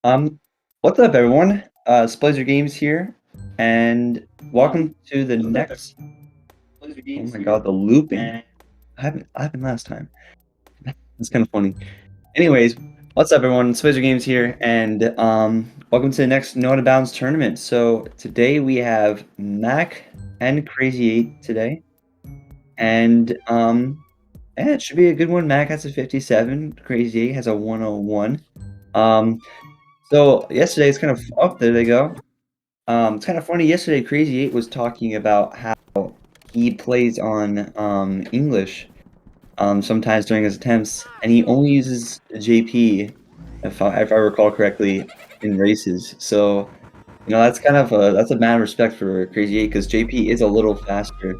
Um, what's up, everyone? SpeedGaming here, and welcome to the next. Oh my God, the looping! I happened last time. That's kind of funny. Anyways, what's up, everyone? SpeedGaming here, and welcome to the next No Out of Bounds tournament. So today we have Mac and Crazy 8 today, and it should be a good one. Mac has a 57, Crazy 8 has a 101. So yesterday it's kind of there they go. It's kind of funny. Yesterday, Crazy 8 was talking about how he plays on English sometimes during his attempts, and he only uses JP, if I recall correctly, in races. So that's kind of that's a mad respect for Crazy 8 because JP is a little faster.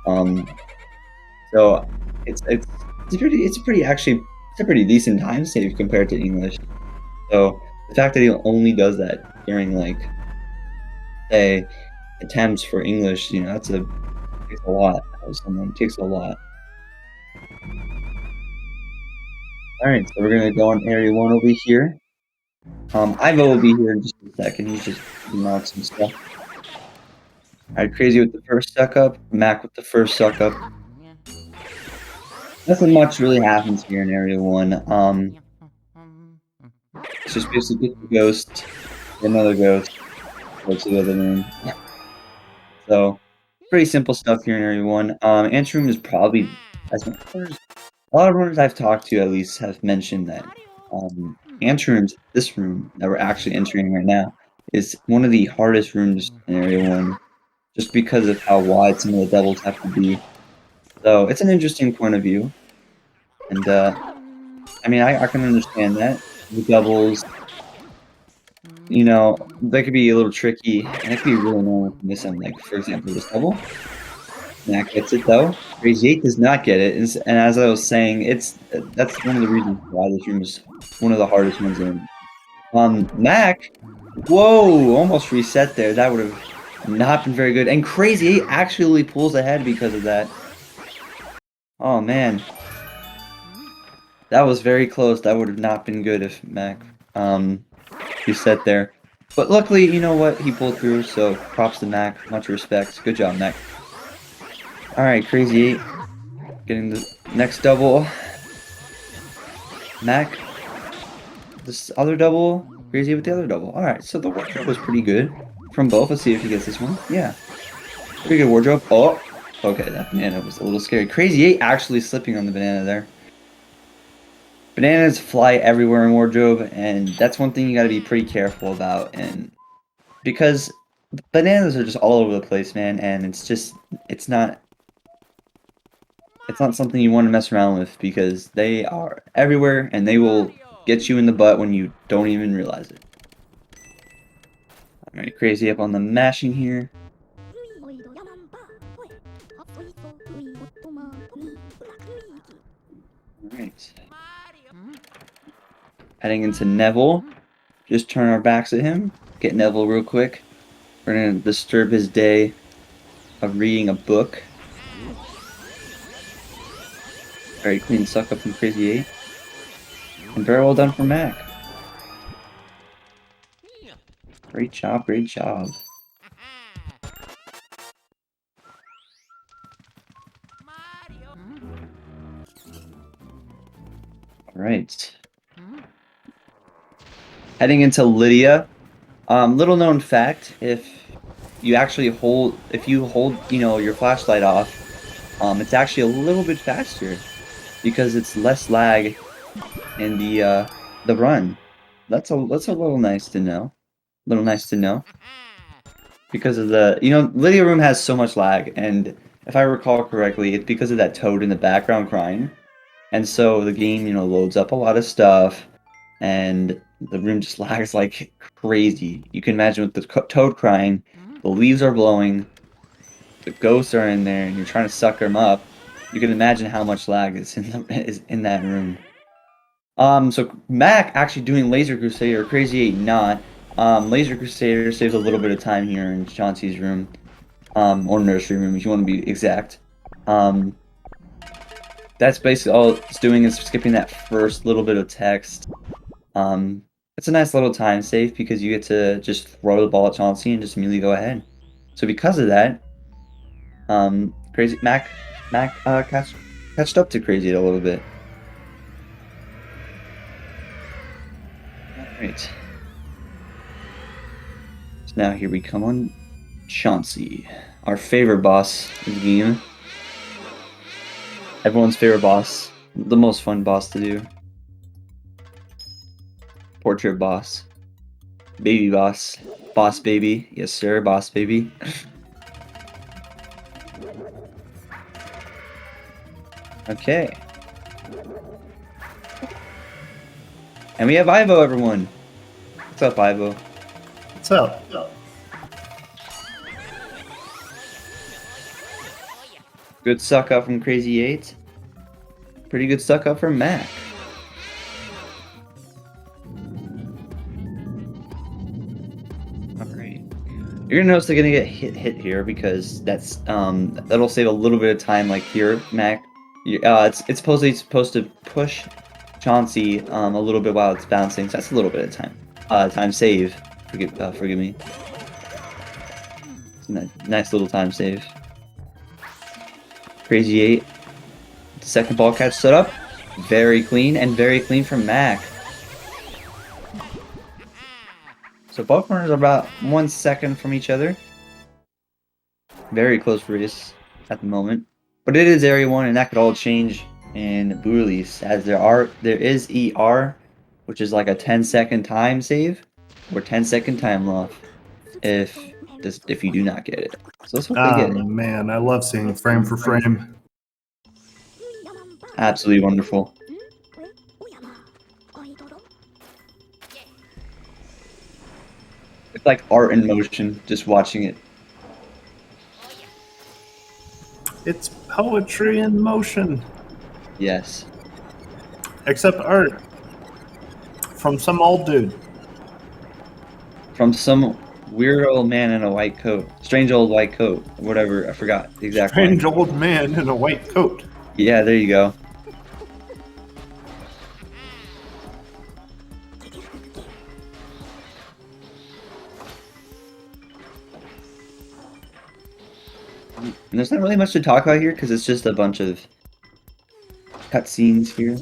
So it's a pretty decent time save compared to English. So the fact that he only does that during say attempts for English, takes a lot out of someone. It takes a lot. Alright, so we're gonna go on area 1 over here. Ivo will be here in just a second. He's just doing out some stuff. Alright, Crazy with the first suck up, Mac with the first suck up. Nothing much really happens here in area 1. It's just basically get the ghost, another ghost, go to the other room. So pretty simple stuff here in area 1. Ant room is probably a lot of runners I've talked to at least have mentioned that Ant rooms, this room that we're actually entering right now, is one of the hardest rooms in area 1, just because of how wide some of the doubles have to be. So it's an interesting point of view, and I mean I can understand that the doubles, they could be a little tricky, and it could be really annoying to miss them. Like for example, this double. Mac gets it though. Crazy 8 does not get it, and as I was saying, that's one of the reasons why this room is one of the hardest ones in. Mac, whoa, almost reset there. That would have not been very good. And Crazy 8 actually pulls ahead because of that. Oh man, that was very close. That would have not been good if Mac reset there. But luckily, you know what? He pulled through. So props to Mac. Much respect. Good job, Mac. Alright, Crazy 8 getting the next double. Mac, this other double. Crazy 8 with the other double. Alright, so the wardrobe was pretty good from both. Let's see if he gets this one. Yeah. Pretty good wardrobe. Oh, okay, that banana was a little scary. Crazy 8 actually slipping on the banana there. Bananas fly everywhere in wardrobe, and that's one thing you gotta be pretty careful about, and because bananas are just all over the place, man, and it's not something you want to mess around with because they are everywhere and they will get you in the butt when you don't even realize it. Alright, Crazy up on the mashing here. Alright. Heading into Neville. Just turn our backs at him. Get Neville real quick. We're gonna disturb his day of reading a book. Very clean suck up from Crazy 8. And very well done from Mac. Great job, great job. Alright. Heading into Lydia. Little known fact, if you hold, your flashlight off, it's actually a little bit faster because it's less lag in the run. That's a little nice to know. Because of the Lydia room has so much lag, and if I recall correctly, it's because of that toad in the background crying. And so the game, loads up a lot of stuff, and the room just lags like crazy. You can imagine with the toad crying, the leaves are blowing, the ghosts are in there, and you're trying to suck them up. You can imagine how much lag is in that room. So Mac actually doing Laser Crusader, Crazy 8 not. Laser Crusader saves a little bit of time here in Chauncey's room, or nursery room if you want to be exact. That's basically all it's doing is skipping that first little bit of text. It's It's a nice little time save because you get to just throw the ball at Chauncey and just immediately go ahead. So because of that, Crazy Mac catched up to Crazy a little bit. All right. So now here we come on Chauncey, our favorite boss of the game. Everyone's favorite boss, the most fun boss to do. Portrait boss, baby boss, boss baby, yes sir, boss baby. Okay. And we have Ivo, everyone. What's up, Ivo? What's up? Good suck up from Crazy 8. Pretty good suck up from Mac. Alright. You're gonna notice they're gonna get hit here because that's that'll save a little bit of time. Like here, Mac, it's supposed to push Chauncey a little bit while it's bouncing, so that's a little bit of time. Time save. Forgive me. It's a nice little time save. Crazy 8. Second ball catch set up. Very clean and very clean from Mac. So both corners are about 1 second from each other. Very close race at the moment. But it is Area 1 and that could all change in Boo Release, as there is ER, which is like a 10-second time save or 10-second time loss if you do not get it. So let's hope they get it. Man, I love seeing frame for frame. Absolutely wonderful. It's like art in motion, just watching it. It's poetry in motion. Yes. Except art. From some old dude. From some weird old man in a white coat. Strange old white coat. Whatever, I forgot the exact Strange line. old man in a white coat. Yeah, there you go. And there's not really much to talk about here because it's just a bunch of cutscenes here.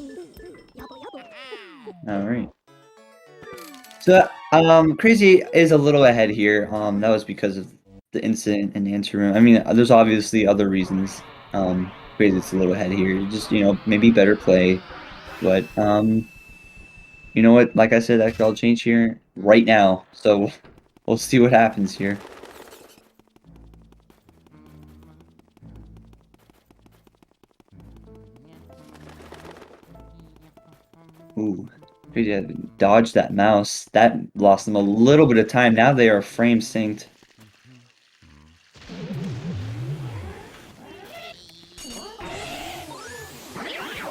Alright. So, Crazy is a little ahead here. That was because of the incident in the interim. I mean, there's obviously other reasons. Crazy's a little ahead here. Just, maybe better play. But, you know what? Like I said, that could all change here right now. So, we'll see what happens here. Ooh. Crazy had to dodge that mouse. That lost them a little bit of time. Now they are frame synced.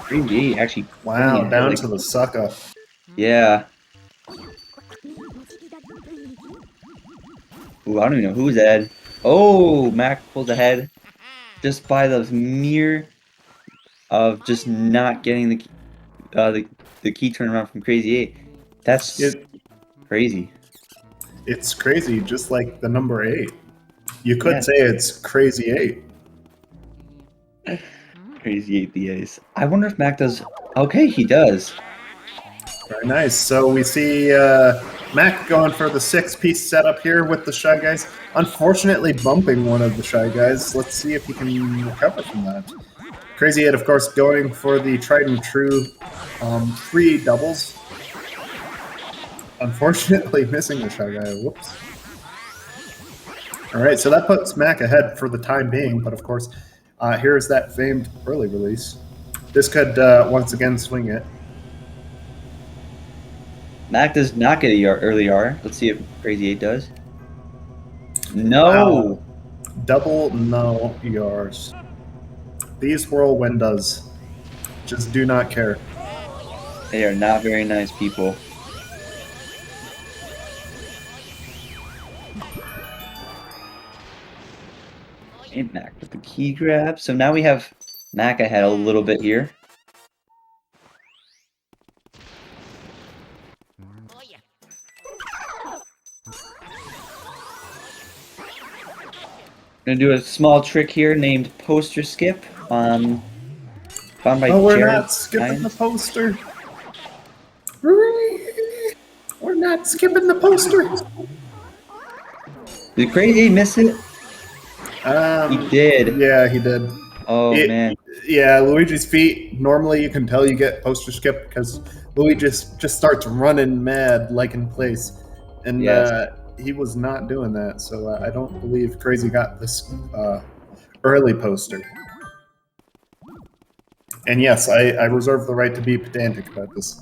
Crazy actually. Wow, down to the sucker. Yeah. Ooh, I don't even know who's ahead. Oh, Mac pulls ahead just by the mere of just not getting the key turnaround from Crazy 8. That's crazy. It's crazy, just like the number 8. You could say it's Crazy 8. Crazy 8 the ace. I wonder if Mac does. Okay, he does. Very nice. So we see Mac going for the 6-piece setup here with the Shy Guys. Unfortunately, bumping one of the Shy Guys. Let's see if he can recover from that. Crazy 8, of course, going for the tried and true 3 doubles. Unfortunately, missing the Shy Guy. Whoops. All right, so that puts Mac ahead for the time being, but of course, here's that famed early release. This could once again swing it. Mac does not get a early R. Let's see if Crazy 8 does. No! Wow. Double no ERs. These whirlwind does. Just do not care. They are not very nice people. And Mac with the key grab. So now we have Mac ahead a little bit here. Gonna do a small trick here named poster skip. Found by Oh, we're Jared not skipping the Hines. poster. We're not skipping the poster. Did Crazy miss it? He did. Yeah, he did. Oh man. Yeah, Luigi's feet. Normally, you can tell you get poster skip because Luigi just starts running mad, like in place, and Yes. he was not doing that. So I don't believe Crazy got this early poster. And yes, I reserve the right to be pedantic about this.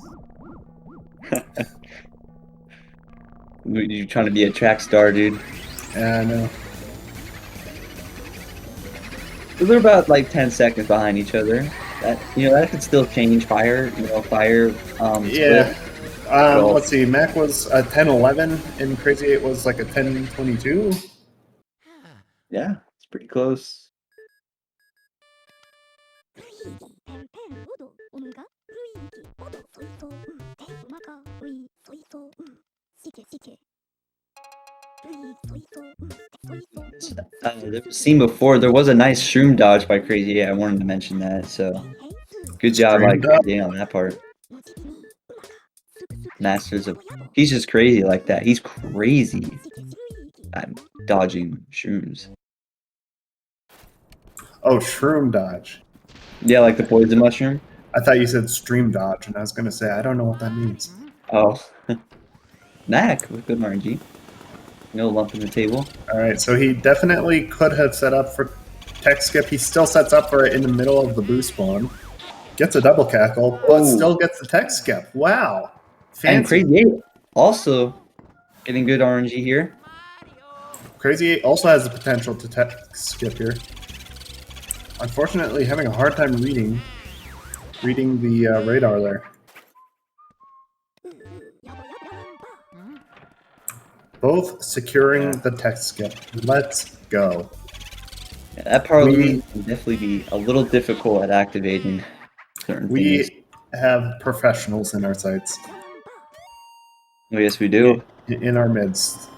You trying to be a track star, dude? I know. They're about like 10 seconds behind each other. That that could still change. Fire Yeah. split. Well, Let's see. Mac was a 10-11, and Crazy 8 was like a 10-22. yeah, it's pretty close. Seen before, there was a nice shroom dodge by Crazy. Yeah, I wanted to mention that. So good job by Stream dodge. Crazy on that part. Masters of, he's just crazy like that. He's crazy at dodging shrooms. Oh, shroom dodge. Yeah, like the poison mushroom. I thought you said stream dodge, and I was going to say, I don't know what that means. Oh, Mac with good RNG. No lump in the table. All right, so he definitely could have set up for tech skip. He still sets up for it in the middle of the boo spawn. Gets a double cackle, but still gets the tech skip. Wow. Fancy. And Crazy 8 also getting good RNG here. Crazy 8 also has the potential to tech skip here. Unfortunately, having a hard time reading the radar there. Both securing the tech skip. Let's go. Yeah, that part can definitely be a little difficult at activating certain things. We have professionals in our sights. Oh, yes, we do. In our midst.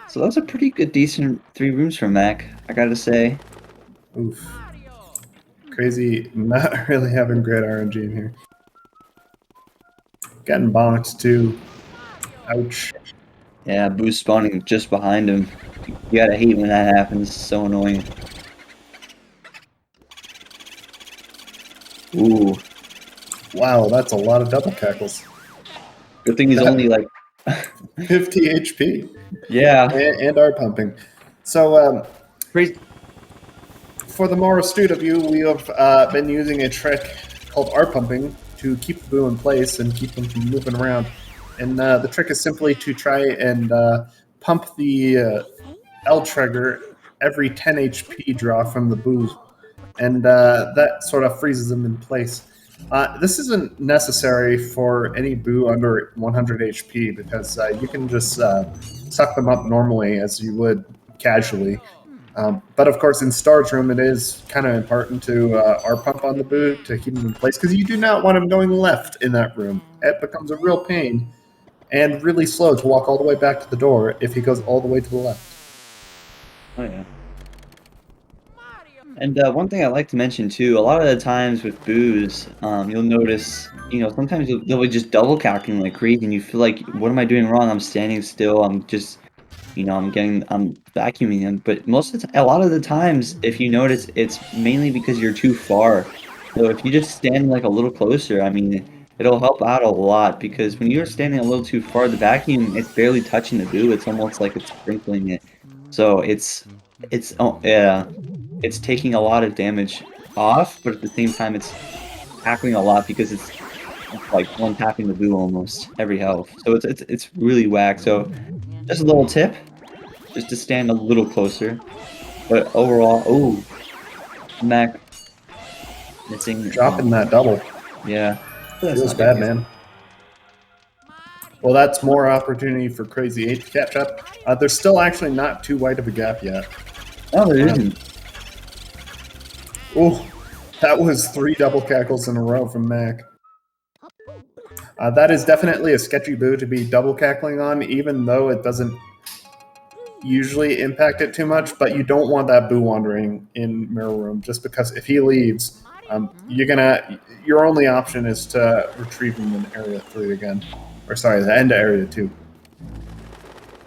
So that was a pretty good, decent 3 rooms from Mac, I gotta say. Oof. Crazy, not really having great RNG in here. Getting bonked too. Ouch. Yeah, boost spawning just behind him. You gotta hate when that happens. It's so annoying. Ooh. Wow, that's a lot of double cackles. Good thing he's only like 50 HP. Yeah. And our pumping. So, Crazy. for the more astute of you, we have been using a trick called R pumping to keep the boo in place and keep them from moving around. And the trick is simply to try and pump the L trigger every 10 HP draw from the boo. And that sort of freezes them in place. This isn't necessary for any boo under 100 HP because you can just suck them up normally as you would casually. But of course, in Star's room, it is kind of important to R-pump on the boo to keep them in place because you do not want him going left in that room. It becomes a real pain and really slow to walk all the way back to the door if he goes all the way to the left. Oh, yeah. And one thing I like to mention too, a lot of the times with boos, you'll notice, sometimes they'll be just double calculating like crazy, and you feel like, what am I doing wrong? I'm standing still. I'm just, I'm vacuuming them. But a lot of the times, if you notice, it's mainly because you're too far. So if you just stand like a little closer, I mean, it'll help out a lot because when you're standing a little too far, the vacuum, it's barely touching the boo. It's almost like it's sprinkling it. So it's taking a lot of damage off, but at the same time, it's tackling a lot because it's like one tapping the boo almost every health. So it's really whack. So just a little tip, just to stand a little closer. But overall, oh, Mac missing, Dropping that double. Yeah, feels bad, man. Well, that's more opportunity for Crazy 8 to catch up. There's still actually not too wide of a gap yet. No, there isn't. Oh, that was 3 double cackles in a row from Mac. That is definitely a sketchy boo to be double cackling on, even though it doesn't usually impact it too much. But you don't want that boo wandering in mirror room, just because if he leaves, your only option is to retrieve him in area 3 again, or sorry, the end of area 2.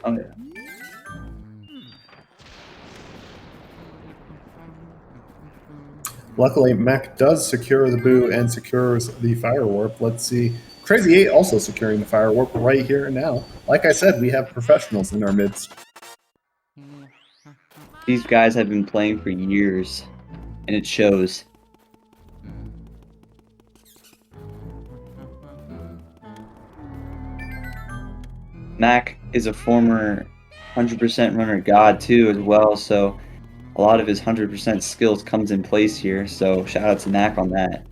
Oh, yeah. Luckily, Mac does secure the boo and secures the fire warp. Let's see. Crazy 8 also securing the fire warp right here and now. Like I said, we have professionals in our midst. These guys have been playing for years, and it shows. Mac is a former 100% runner god too as well, so a lot of his 100% skills comes in place here, so shout out to Mac on that.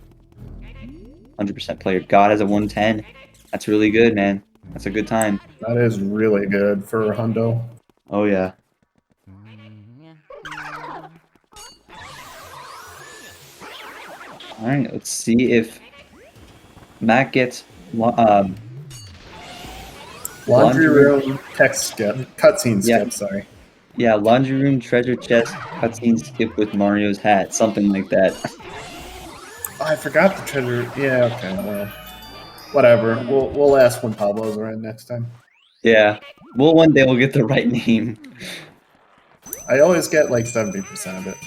100% player. God has a 110. That's really good, man. That's a good time. That is really good for Hundo. Oh, yeah. Alright, let's see if Mac gets laundry room text skip. Cutscene skip, sorry. Yeah, laundry room, treasure chest, cutscene skip with Mario's hat. Something like that. Oh, I forgot the treasure. Yeah, okay, well. Whatever. We'll ask when Pablo's around next time. Yeah. Well, one day we'll get the right name. I always get like 70% of it.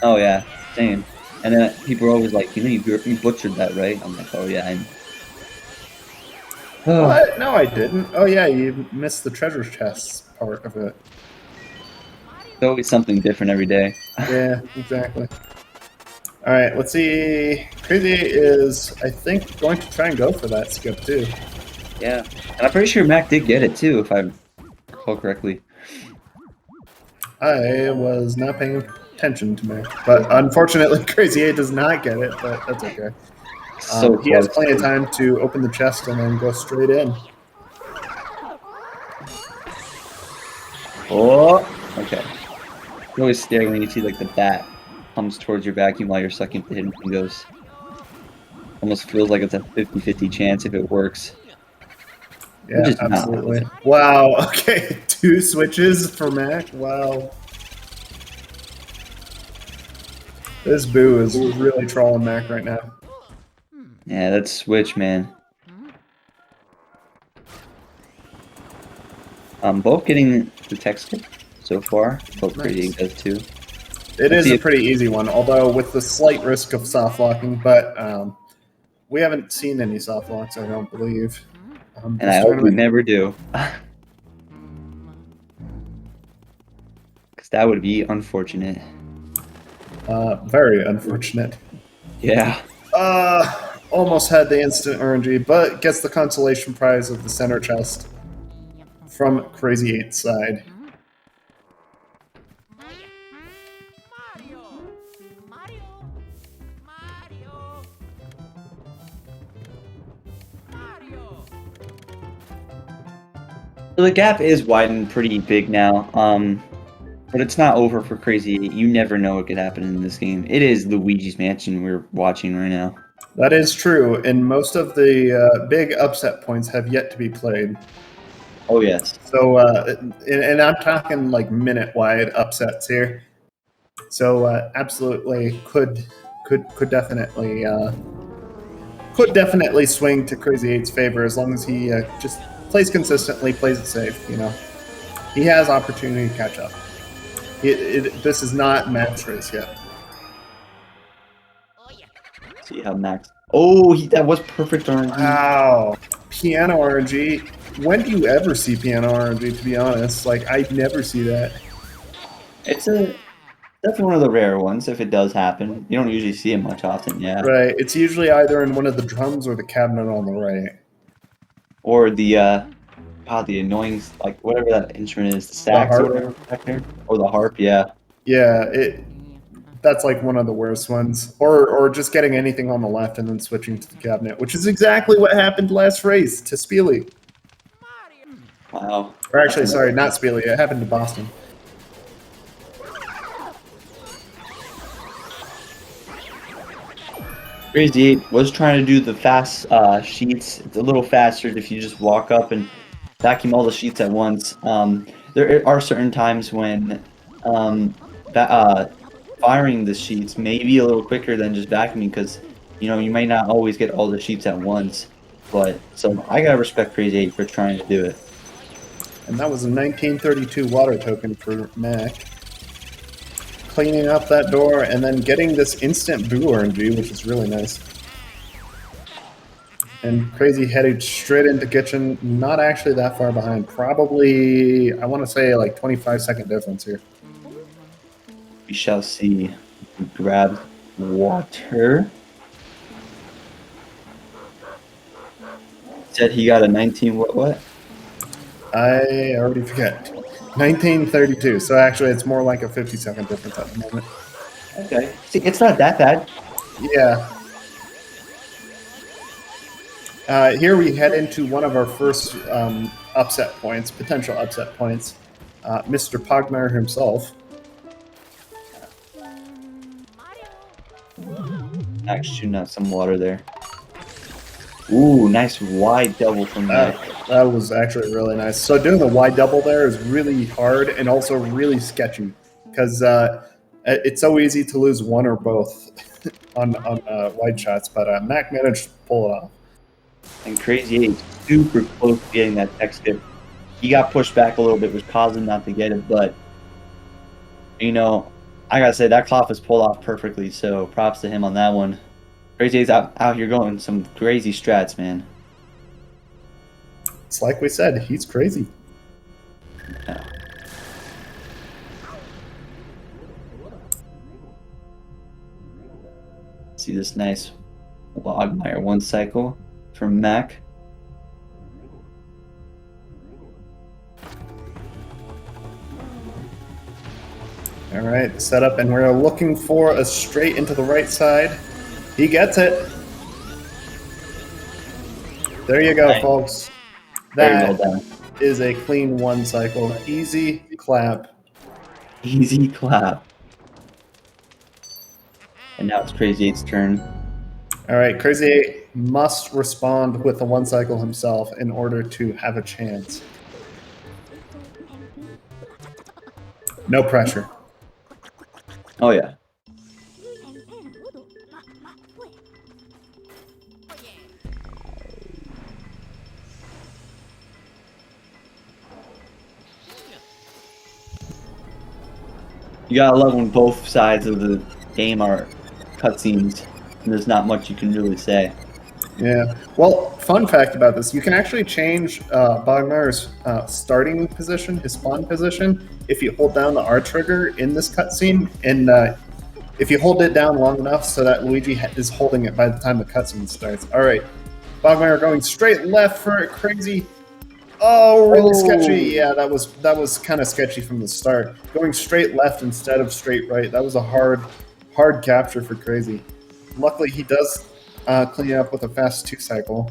Oh, yeah. Same. And then people are always like, you butchered that, right? I'm like, oh, yeah. What? No, I didn't. Oh, yeah, you missed the treasure chest part of it. It's always something different every day. Yeah, exactly. All right, let's see. Crazy is, I think, going to try and go for that skip, too. Yeah. And I'm pretty sure Mac did get it, too, if I recall correctly. I was not paying attention to Mac. But unfortunately, Crazy 8 does not get it, but that's okay. So he has plenty of time to open the chest and then go straight in. Oh, okay. It's always scary when you see like the bat comes towards your vacuum while you're sucking the hidden windows. Almost feels like it's a 50-50 chance if it works. Yeah, absolutely. Wow, okay. 2 switches for Mac. Wow. This boo is really trolling Mac right now. Yeah, that switch, man. Both getting the text skip so far. Both Crazy does too. It is a pretty easy one, although with the slight risk of soft locking, but we haven't seen any soft locks, I don't believe. And I hope we never do. Because that would be unfortunate. Very unfortunate. Yeah. Almost had the instant RNG, but gets the consolation prize of the center chest from Crazy 8's side. So the gap is widened pretty big now, but it's not over for Crazy 8. You never know what could happen in this game. It is Luigi's Mansion we're watching right now. That is true, and most of the big upset points have yet to be played. Oh, yes. So, and I'm talking like minute-wide upsets here. So, absolutely could definitely swing to Crazy 8's favor as long as he just plays consistently, plays it safe. You know, he has opportunity to catch up. This is not Mac's race yet. See how Max. Oh, that was perfect RNG. Wow, piano RNG. When do you ever see piano RNG? To be honest, like I never see that. It's definitely one of the rare ones. If it does happen, you don't usually see it much often. Yeah. Right. It's usually either in one of the drums or the cabinet on the right. Or the annoying, like whatever that instrument is, the sax or whatever back there, or the harp. Yeah. Yeah. That's like one of the worst ones. Or just getting anything on the left and then switching to the cabinet, which is exactly what happened last race to Spiely. Wow. Or actually, sorry, not Spiely. It happened to Boston. Crazy 8 was trying to do the fast sheets. It's a little faster if you just walk up and vacuum all the sheets at once. There are certain times when firing the sheets may be a little quicker than just vacuuming because you might not always get all the sheets at once. But so I gotta respect Crazy 8 for trying to do it. And that was a 1932 water token for Mac. Cleaning up that door and then getting this instant boo RNG, which is really nice. And Crazy headed straight into kitchen, not actually that far behind. Probably, I want to say like 25-second difference here. We shall see. Grab water. Said he got a 19 what? I already forget. 1932. So actually, it's more like a 50-second difference at the moment. Okay. See, it's not that bad. Yeah. Here we head into one of our first upset points, potential upset points. Mr. Pogmeyer himself. Actually, shooting out some water there. Ooh, nice wide double from that. That was actually really nice. So doing the wide double there is really hard and also really sketchy because it's so easy to lose one or both on wide shots. But Mac managed to pull it off. And Crazy 8 super close to getting that tech skip. He got pushed back a little bit, which caused him not to get it. But I gotta say that cloth was pulled off perfectly. So props to him on that one. Crazy 8's out here going some crazy strats, man. It's like we said, he's crazy. Yeah. See this nice Logmire one cycle from Mac. All right, set up, and we're looking for a straight into the right side. He gets it. There you go, Nice. folks. Very That well done. is a clean one cycle. Easy clap. Easy clap. And now it's Crazy 8's turn. All right, Crazy 8 must respond with the one cycle himself in order to have a chance. No pressure. Oh yeah. You gotta love when both sides of the game are cutscenes, and there's not much you can really say. Yeah. Well, fun fact about this, you can actually change Bogmar's starting position, his spawn position, if you hold down the R trigger in this cutscene, and if you hold it down long enough so that Luigi is holding it by the time the cutscene starts. All right. Bogmire going straight left for Crazy. Oh, really sketchy. Yeah, that was kind of sketchy from the start. Going straight left instead of straight right. That was a hard capture for Crazy. Luckily, he does clean it up with a fast 2 cycle.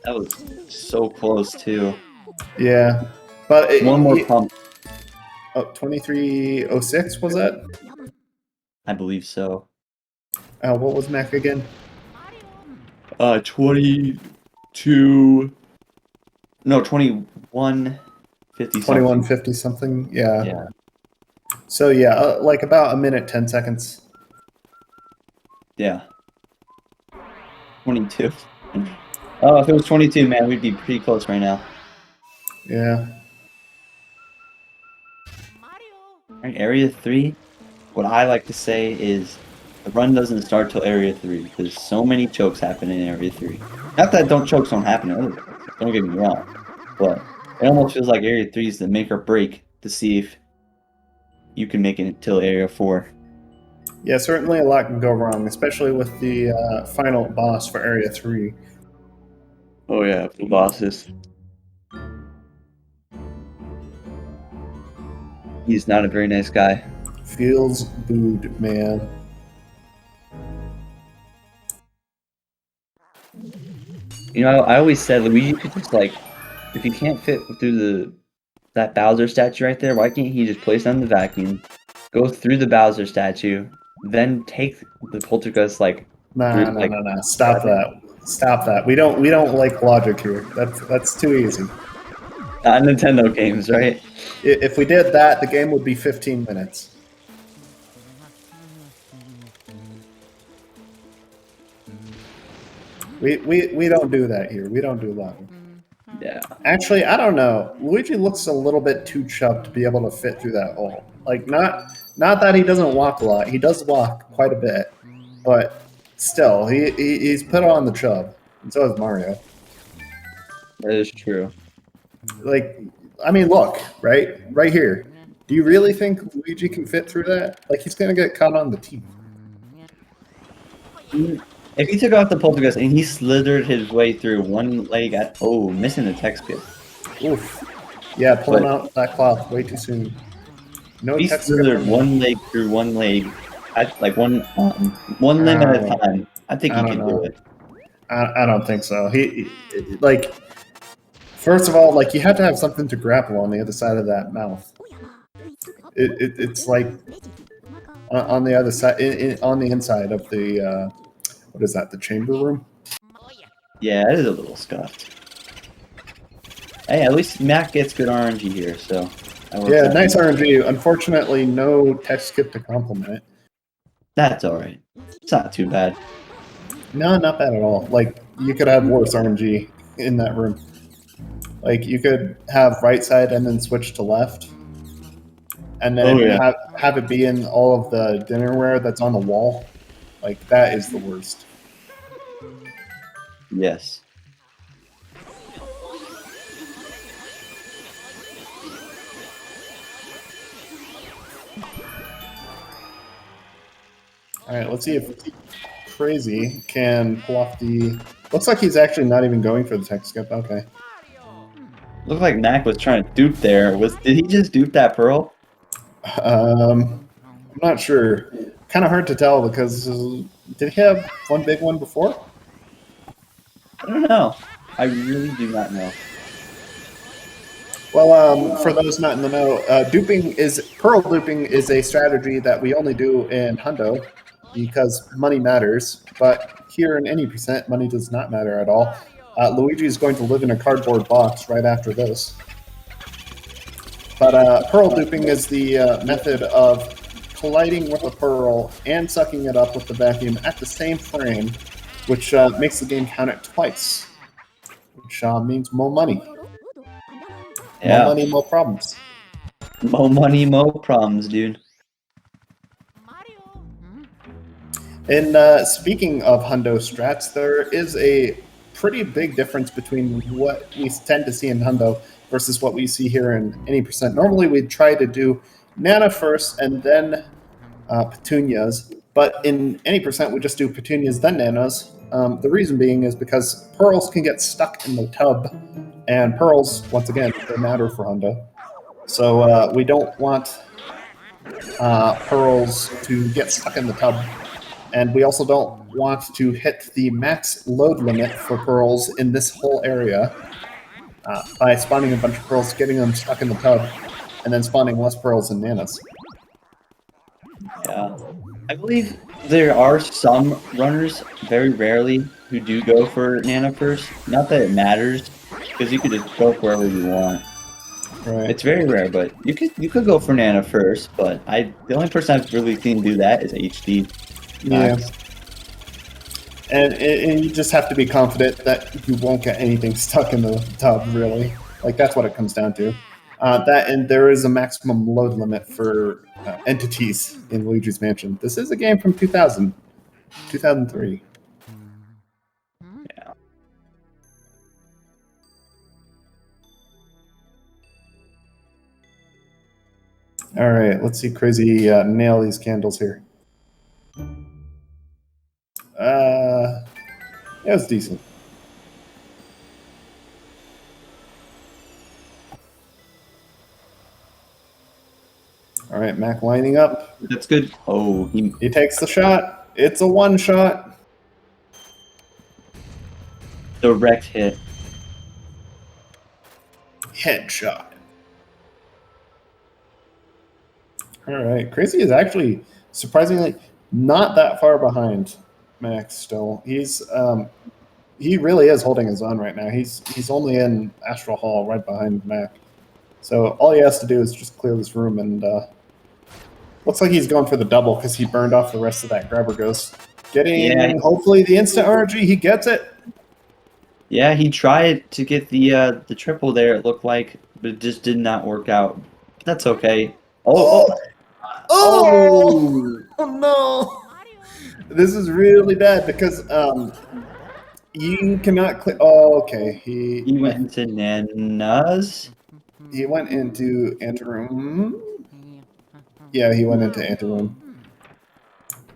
That was so close too. Yeah, but One more pump. Oh, 2306 was that? I believe so. What was Mac again? 22. No, 2150. 2150 something. Yeah. Yeah. So yeah, like about a minute 10 seconds. Yeah. 22. Oh, if it was 22, man, we'd be pretty close right now. Yeah. All right, Area 3. What I like to say is the run doesn't start till Area 3 because so many chokes happen in Area 3. Not that chokes don't happen in other places, don't get me wrong, but it almost feels like Area 3 is the make or break to see if you can make it till Area 4. Yeah, certainly a lot can go wrong, especially with the final boss for Area 3. Oh yeah, the bosses. He's not a very nice guy. Feels booed, man. I always said Luigi could just if he can't fit through that Bowser statue right there, why can't he just place down the vacuum, go through the Bowser statue, then take the poltergeist like Nah, like Stop that. Stop that. We don't like logic here. That's too easy. not Nintendo games, right? If we did that, the game would be 15 minutes. We don't do that here. We don't do logic. Yeah. Actually, I don't know. Luigi looks a little bit too chubbed to be able to fit through that hole. Like, not that he doesn't walk a lot. He does walk quite a bit, but still, he's put on the chub, and so is Mario. That is true. Like, I mean, look, right here. Do you really think Luigi can fit through that? Like, he's gonna get caught on the teeth. If he took off the poltergeist and he slithered his way through one leg at missing the text kit. Oof. Yeah, pulling out that cloth way too soon. No He text slithered one leg through one leg, at like one limb at a time. I think he could do it. I don't think so. He like, first of all, like, you have to have something to grapple on the other side of that mouth. It's like on the other side, on the inside of the what is that? The chamber room? Yeah, it is a little scuffed. Hey, at least Mac gets good RNG here, so. Yeah, nice RNG. Unfortunately, no text skip to complement it. That's alright. It's not too bad. No, not bad at all. Like, you could have worse RNG in that room. Like, you could have right side and then switch to left. And then have it be in all of the dinnerware that's on the wall. Like, that is the worst. Yes. Alright, let's see if Crazy can pull off the... Looks like he's actually not even going for the tech skip. Okay. Looked like Mac was trying to dupe there. Did he just dupe that pearl? I'm not sure. Kind of hard to tell because did he have one big one before? I don't know. I really do not know. Well, for those not in the know, pearl duping is a strategy that we only do in Hundo because money matters. But here in any percent, money does not matter at all. Luigi is going to live in a cardboard box right after this. But pearl duping is the method of colliding with a pearl and sucking it up with the vacuum at the same frame, which makes the game count it twice, which means more money. Yeah. More money, more problems. More money, more problems, dude. And speaking of Hundo strats, there is a pretty big difference between what we tend to see in Hundo versus what we see here in any percent. Normally, we'd try to do Nana first and then Petunias, but in any percent, we just do Petunias then Nanas. The reason being is because pearls can get stuck in the tub, and pearls, once again, they matter for Hundo. So we don't want pearls to get stuck in the tub. And we also don't want to hit the max load limit for pearls in this whole area by spawning a bunch of pearls, getting them stuck in the tub, and then spawning less pearls and nanas. Yeah. I believe there are some runners, very rarely, who do go for Nana first. Not that it matters, because you could just go for wherever you want. Right. It's very rare, but you could go for Nana first, but the only person I've really seen do that is HD. Yeah. And you just have to be confident that you won't get anything stuck in the tub, really. Like, that's what it comes down to. And there is a maximum load limit for entities in Luigi's Mansion. This is a game from 2003. Yeah. All right, let's see Crazy nail these candles here. It was decent. All right, Mac lining up. That's good. Oh, he takes the shot. It's a one shot. Direct hit. Headshot. All right, Crazy is actually surprisingly Not that far behind Max still. He really is holding his own right now. He's only in Astral Hall right behind Mac. So all he has to do is just clear this room, and looks like he's going for the double because he burned off the rest of that grabber ghost. Yeah. Hopefully the instant RNG, he gets it. Yeah, he tried to get the triple there, it looked like, but it just did not work out. That's okay. Oh, oh, Oh, oh no. This is really bad because you cannot click. Oh, okay. he went into Nana's. He went into anteroom. Yeah, he went into anteroom.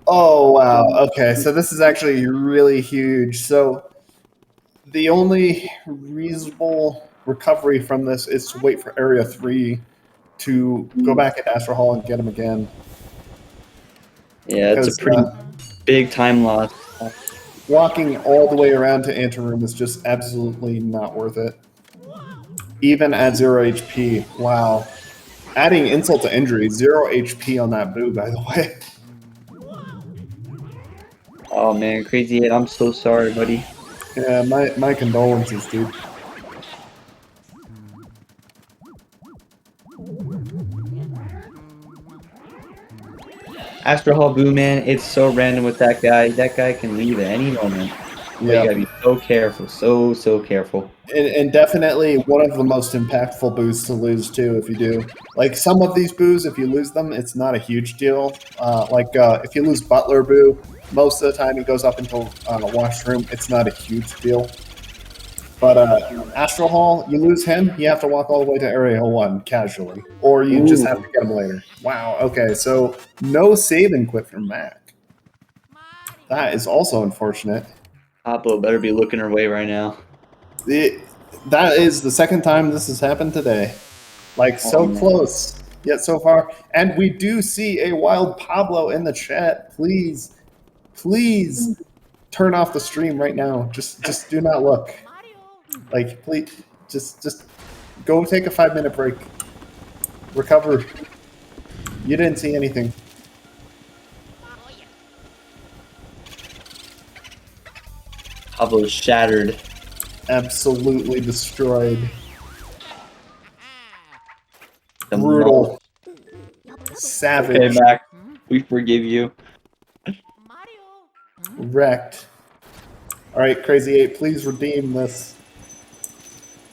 Oh wow. Okay, so this is actually really huge. So the only reasonable recovery from this is to wait for Area 3 to go back at Astral Hall and get him again. Yeah, it's a pretty big time loss. Walking all the way around to anteroom is just absolutely not worth it. Even at 0 HP. Wow. Adding insult to injury, 0 HP on that boo, by the way. Oh man, Crazy 8, I'm so sorry, buddy. Yeah, my condolences, dude. Astro Hall Boo, man, it's so random with that guy. That guy can leave at any moment. Yeah. You gotta be so careful, so careful. And definitely one of the most impactful boos to lose too, if you do. Like some of these boos, if you lose them, it's not a huge deal. If you lose Butler Boo, most of the time it goes up until washroom. It's not a huge deal. But Astral Hall, you lose him, you have to walk all the way to Area 1 casually. Or you just have to get him later. Wow, okay, so no save and quit from Mac. That is also unfortunate. Pablo better be looking her way right now. That is the second time this has happened today. Like, so close, yet so far. And we do see a wild Pablo in the chat. Please, please turn off the stream right now. Just do not look. Like, please, just go take a 5-minute break. Recover. You didn't see anything. Pablo's shattered. Absolutely destroyed. Brutal. Savage. Okay, Mac, we forgive you. Wrecked. Alright, Crazy 8, please redeem this.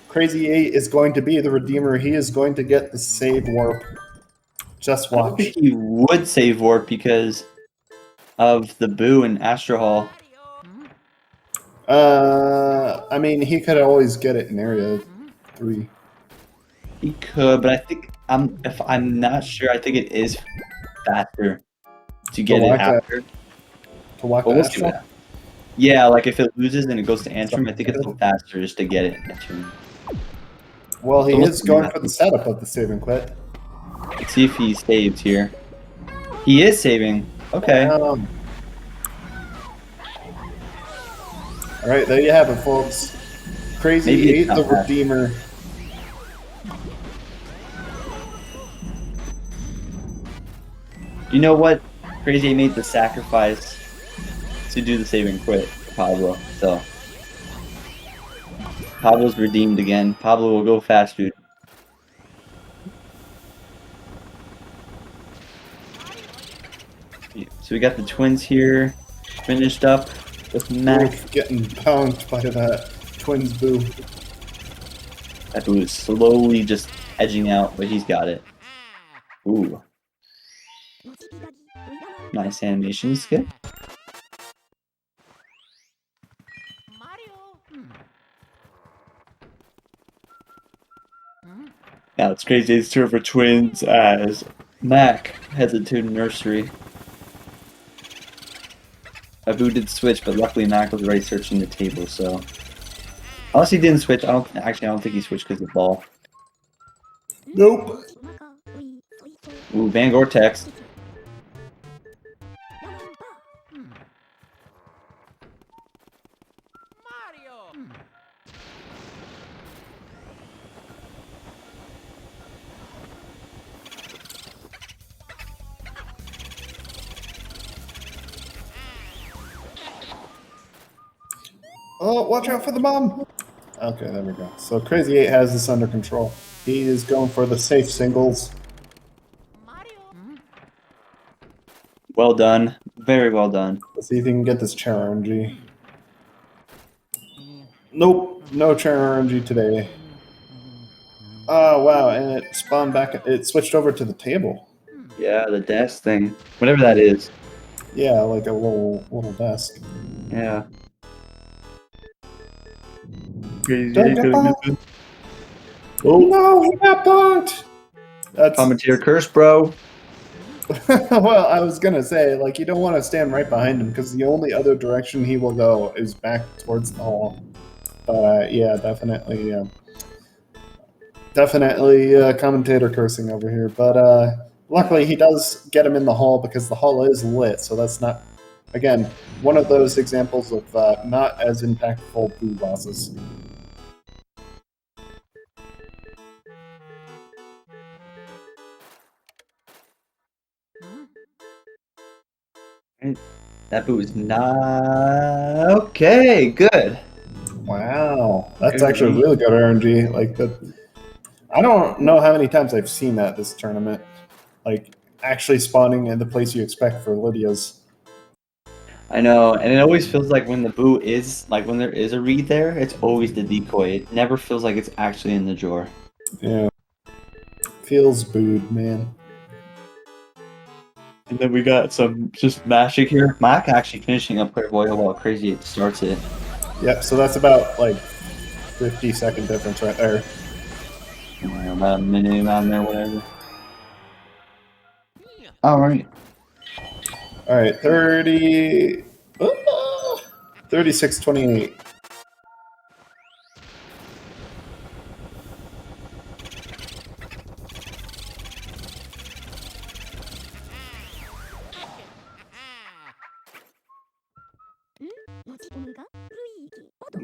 Crazy 8 is going to be the redeemer. He is going to get the save warp. Just watch. I don't think he would save warp because of the Boo and Astro Hall. I mean, he could always get it in Area 3. He could, but I think if I'm not sure, I think it is faster to get it after. To walk to Astral? Yeah, like if it loses and it goes to Antrim, I think it's faster just to get it in Antrim. Well, he is going for the setup of the save and quit. Let's see if he saves here. He is saving. Okay. Alright, there you have it, folks. Crazy 8, the redeemer. You know what? Crazy 8 made the sacrifice to do the save and quit for Pablo. So Pablo's redeemed again. Pablo will go fast, dude. So we got the twins here finished up with Mac. Getting pounced by that twins boo. That boo is slowly just edging out, but he's got it. Ooh. Nice animation skip. Now it's Crazy 8's turn for twins as Mac heads into nursery. Abu did switch, but luckily Mac was already searching the table, so unless he didn't switch, I don't think he switched because of the ball. Nope. Ooh, Van Gore-Tex. Oh, watch out for the bomb! Okay, there we go. So Crazy 8 has this under control. He is going for the safe singles. Well done. Very well done. Let's see if he can get this chair RNG. Nope, no chair RNG today. Oh, wow, and it spawned back. It switched over to the table. Yeah, the desk thing. Whatever that is. Yeah, like a little desk. Yeah. Don't get bonked. Oh no, he got bonked! That's Commentator curse, bro. well, I was gonna say, like, you don't want to stand right behind him because the only other direction he will go is back towards the hall. But yeah, definitely, commentator cursing over here. But luckily, he does get him in the hall because the hall is lit. So that's not, again, one of those examples of not as impactful boo losses. That boo is not okay. Good. Wow, that's actually really good RNG. Like that, I don't know how many times I've seen that this tournament. Like actually spawning in the place you expect for Lydia's. I know, and it always feels like when the boo is like when there is a read there, it's always the decoy. It never feels like it's actually in the drawer. Yeah, feels booed, man. And then we got some just magic here. MakS actually finishing up Claire Boyle while Crazy 8 starts it. Yep, so that's about like 50-second difference right there. About a minute on there, whatever. Alright. Alright, 30... 36-28.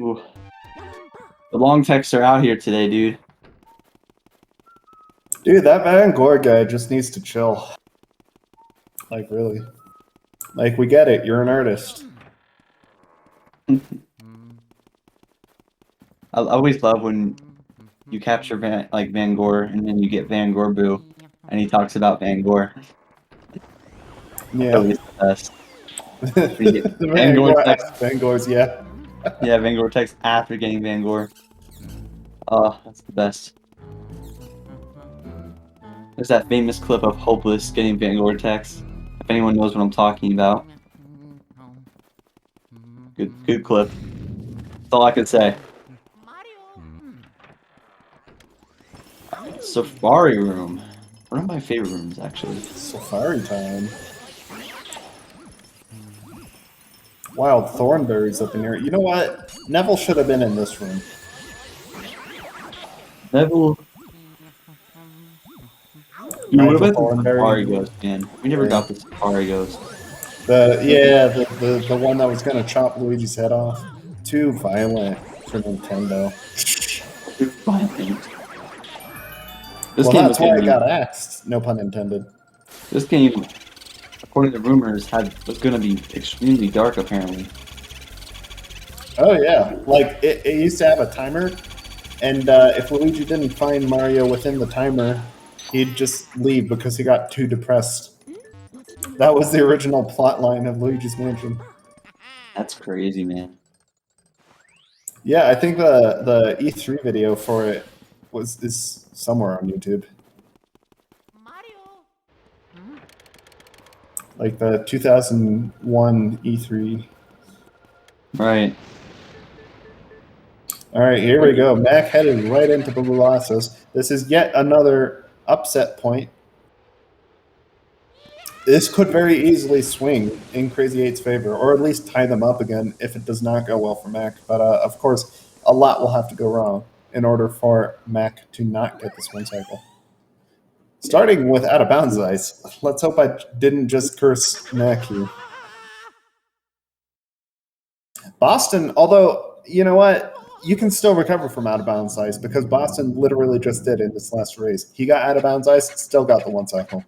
Ooh. The long texts are out here today, dude. Dude, that Van Gore guy just needs to chill. Like, really. Like, we get it. You're an artist. I always love when you capture Van Gore and then you get Van Gore Boo and he talks about Van Gore. Yeah. Always the best. The Van Gore text. Van Gore's, yeah. Yeah, Van Gore text after getting Van Gore. Oh, that's the best. There's that famous clip of Hopeless getting Van Gore text. If anyone knows what I'm talking about. Good clip. That's all I can say. Safari room. One of my favorite rooms, actually. Safari time. Wild thornberries up in here. You know what? Neville should have been in this room. Neville. You would have been the Safari Ghost, man. We never got the Safari Ghost. The one that was gonna chop Luigi's head off. Too violent for Nintendo. Too violent. Well, that's why I got axed. No pun intended. This game, according to rumors, was going to be extremely dark, apparently. Oh yeah, like it used to have a timer, and if Luigi didn't find Mario within the timer, he'd just leave because he got too depressed. That was the original plot line of Luigi's Mansion. That's crazy, man. Yeah, I think the E3 video for it is somewhere on YouTube. Like the 2001 E3. Right. All right, here we go. MakS headed right into Babulassos. This is yet another upset point. This could very easily swing in Crazy 8's favor, or at least tie them up again if it does not go well for MakS. But of course, a lot will have to go wrong in order for MakS to not get this one cycle. Starting with out of bounds ice. Let's hope I didn't just curse MakS here. Boston, although, you know what? You can still recover from out of bounds ice because Boston literally just did in this last race. He got out of bounds ice, still got the one cycle.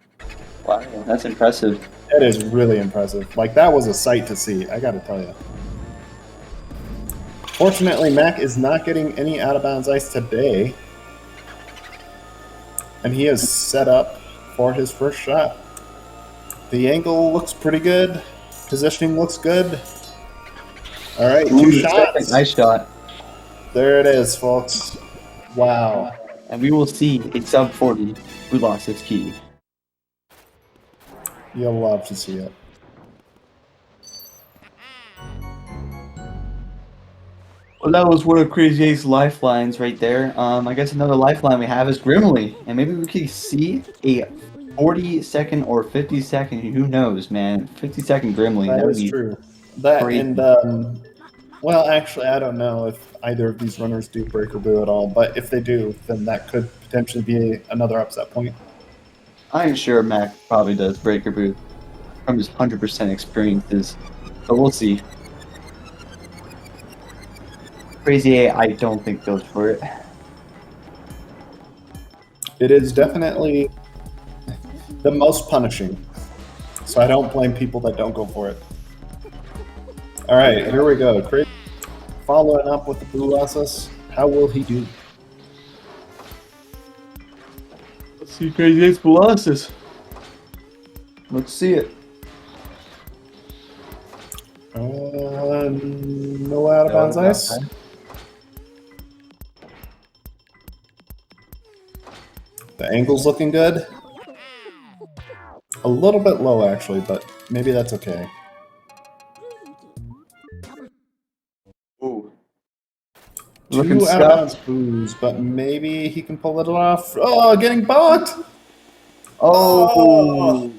Wow, that's impressive. That is really impressive. Like, that was a sight to see, I gotta tell you. Fortunately, Mac is not getting any out of bounds ice today. And he is set up for his first shot. The angle looks pretty good. Positioning looks good. All right, two shots. Nice shot. There it is, folks. Wow. And we will see a sub 40 who lost its key. You'll love to see it. Well, that was one of Crazy Eight's lifelines right there. I guess another lifeline we have is Grimly. And maybe we could see a 40-second or 50-second, who knows, man. 50-second Grimly. That would is be true. That crazy. and, well, actually, I don't know if either of these runners do Breaker Boo at all, but if they do, then that could potentially be another upset point. I'm sure Mac probably does Breaker Booth from his 100% experiences, but we'll see. Crazy A, I don't think goes for it. It is definitely the most punishing, so I don't blame people that don't go for it. All right, here we go. Crazy following up with the Boo losses. How will he do? Let's see Crazy Eight's Colossus. Let's see it. No out of bounds ice. The angle's looking good. A little bit low, actually, but maybe that's okay. Ooh. Two out of bounds boos, but maybe he can pull it off. Oh, getting bonked! Oh!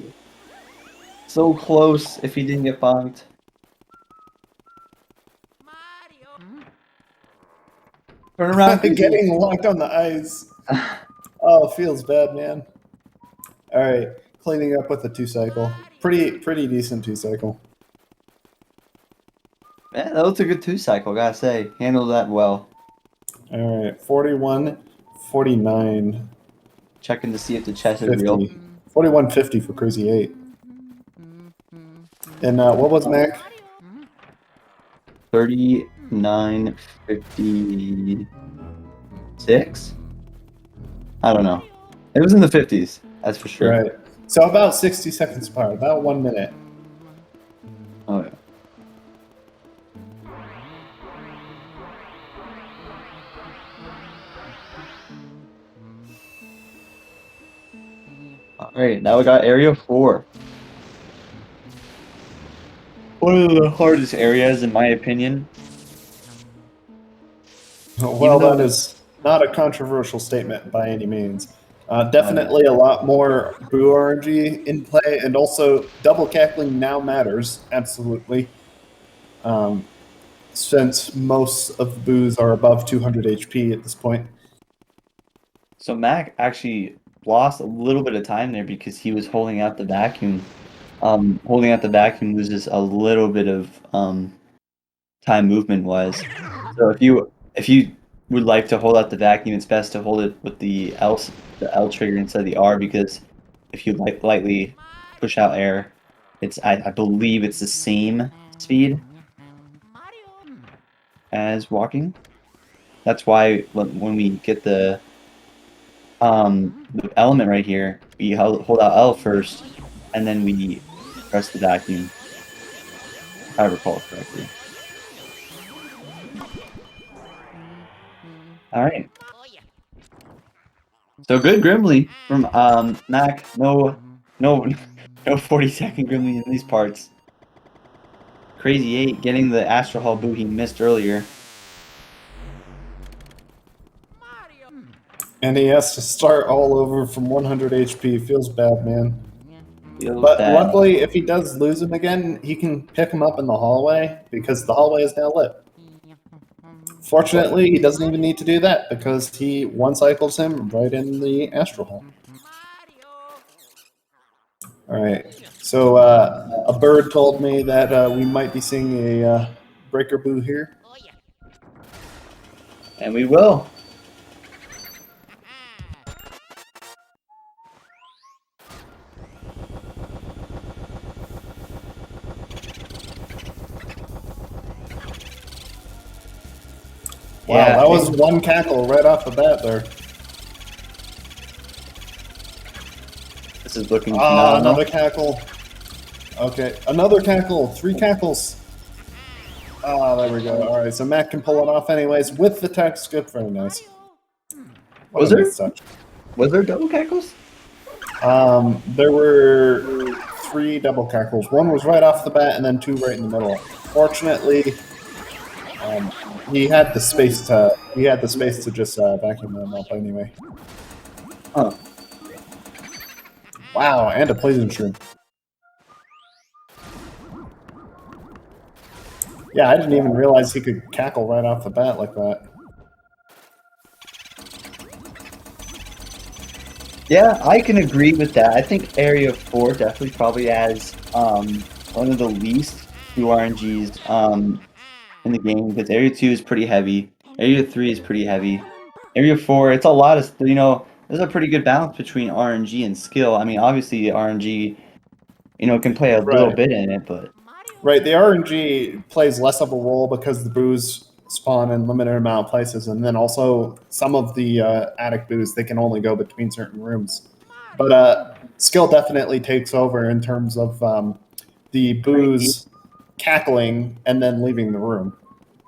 So close if he didn't get bonked. Turn around. Getting locked on the ice. Oh, feels bad, man. All right, cleaning up with the 2-cycle. Pretty decent 2-cycle. Man, that was a good 2-cycle, gotta say. Handled that well. All right, 41, 49. Checking to see if the chest is 50. real. 41.50 for Crazy 8. And what was Mac? 39.56? I don't know. It was in the 50s, that's for sure. Right. So about 60 seconds apart, about 1 minute. Oh, yeah. Alright, now we got Area 4. One of the hardest areas, in my opinion. Well, that is not a controversial statement by any means. Definitely a lot more Boo RNG in play, and also double cackling now matters, absolutely. Since most of the Boos are above 200 HP at this point. So Mac actually lost a little bit of time there because he was holding out the vacuum. Holding out the vacuum loses a little bit of time movement wise. So if you would like to hold out the vacuum, it's best to hold it with the L trigger instead of the R, because if you lightly push out air, it's I believe it's the same speed as walking. That's why when we get the element right here, we hold out L first, and then we press the vacuum. If I recall correctly. All right. So good Grimly from Mac. No 40-second Grimly in these parts. Crazy 8 getting the Astro Hall Boo he missed earlier. And he has to start all over from 100 HP. Feels bad, man. But luckily, if he does lose him again, he can pick him up in the hallway, because the hallway is now lit. Fortunately, he doesn't even need to do that, because he one-cycles him right in the Astro Hall. Alright, so a bird told me that we might be seeing a Breaker Boo here. And we will. Wow, Yeah, that was one cackle right off the bat there. this is looking Ah, phenomenal. another cackle. Okay, another cackle. 3 cackles. Ah, there we go. All right, so Matt can pull it off anyways with the tech skip. Very nice. What Was a there? nice touch. Was there double cackles? There were 3 double cackles. One was right off the bat, and then 2 right in the middle. Fortunately, he had the space to just vacuum them up anyway. Huh. Wow, and a poison shroom. Yeah, I didn't even realize he could cackle right off the bat like that. Yeah, I can agree with that. I think Area 4 definitely probably has one of the least Q RNGs in the game, because Area 2 is pretty heavy. Area 3 is pretty heavy. Area 4, it's a lot of, there's a pretty good balance between RNG and skill. I mean, obviously RNG, can play a little Right. bit in it, but Right, the RNG plays less of a role because the boos spawn in limited amount of places, and then also some of the attic boos, they can only go between certain rooms. But skill definitely takes over in terms of the boos cackling and then leaving the room.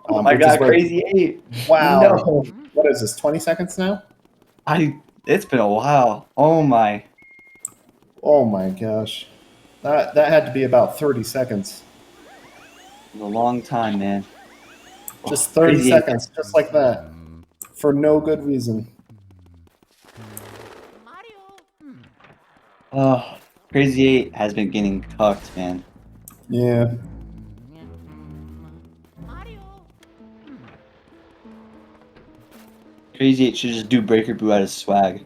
oh my Which is god, where, Crazy 8. wow, No. what is this, 20 seconds now? It's been a while. Oh my. Oh my gosh. That had to be about 30 seconds. It's a long time, man. Just 30 Crazy 8. seconds, just like that. For no good reason. Oh, Crazy 8 has been getting cucked, man. Yeah. Crazy 8 should just do Breaker Boo out of swag.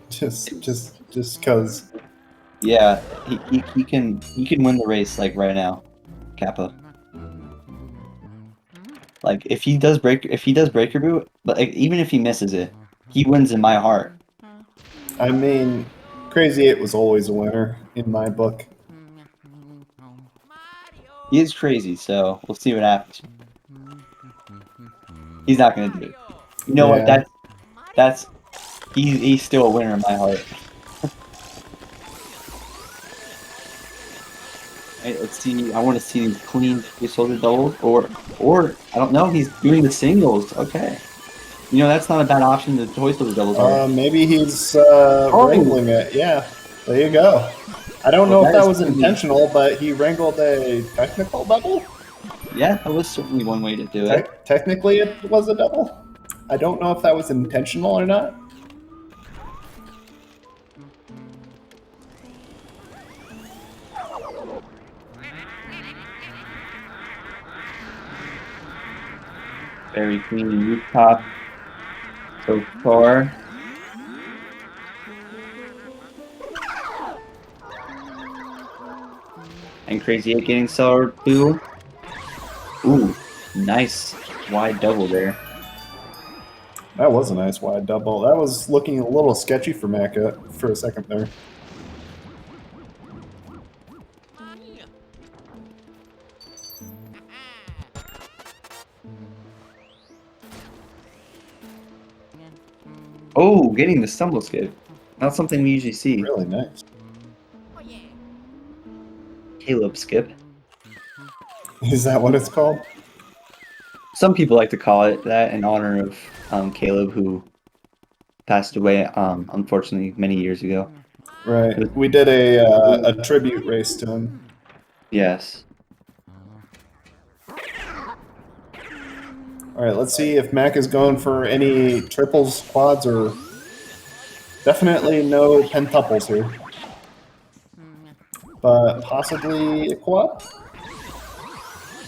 just cause. Yeah, he can win the race like right now, Kappa. Like if he does Breaker Boo, but like, even if he misses it, he wins in my heart. I mean, Crazy 8 was always a winner in my book. He is crazy, so we'll see what happens. He's not gonna do it. You know what? Yeah. He's still a winner in my heart. Right, let's see. I want to see these clean placeholder doubles, or I don't know. He's doing the singles. Okay, that's not a bad option. The placeholder doubles are. Maybe he's wrangling it. Yeah, there you go. I don't know if that was intentional, but he wrangled a technical double? Yeah, that was certainly one way to do it. Technically, it was a double. I don't know if that was intentional or not. Very clean rooftop so far. And Crazy 8 getting Sour Boo. Ooh, nice wide double there. That was a nice wide double. That was looking a little sketchy for Maka for a second there. Oh, getting the stumble skip. Not something we usually see. Really nice. Caleb skip. Is that what it's called? Some people like to call it that in honor of Caleb, who passed away, unfortunately, many years ago. Right. We did a tribute race to him. Yes. All right, let's see if Mac is going for any triples, quads, or definitely no pentuples here. But possibly a quad?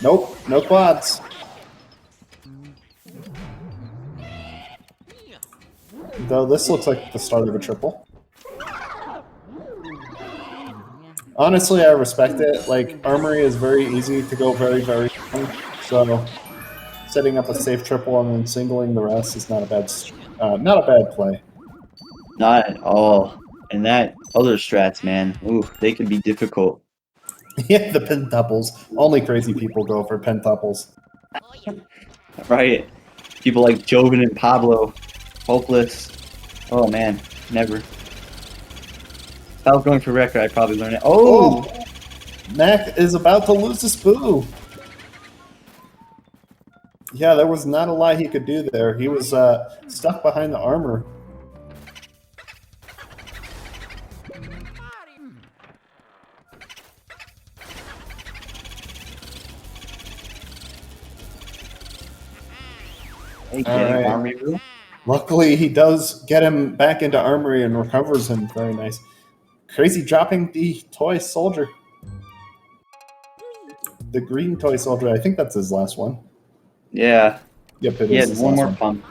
Nope, no quads. Though this looks like the start of a triple. Honestly, I respect it. Like, Armory is very easy to go very, very long, so setting up a safe triple and then singling the rest is not a bad play. Not at all. And that other strats, man, ooh, they can be difficult. Yeah, the pentuples. Only crazy people go for pentuples. Right. People like Joven and Pablo. Hopeless. Oh man, never. If I was going for record, I'd probably learn it. Oh! Mac is about to lose his Spoo. Yeah, there was not a lot he could do there. He was stuck behind the armor. Hey, getting armory rule. Luckily, he does get him back into armory and recovers him. Very nice. Crazy dropping the toy soldier. The green toy soldier. I think that's his last one. Yeah. Yep, it He is had his one last more one. pump.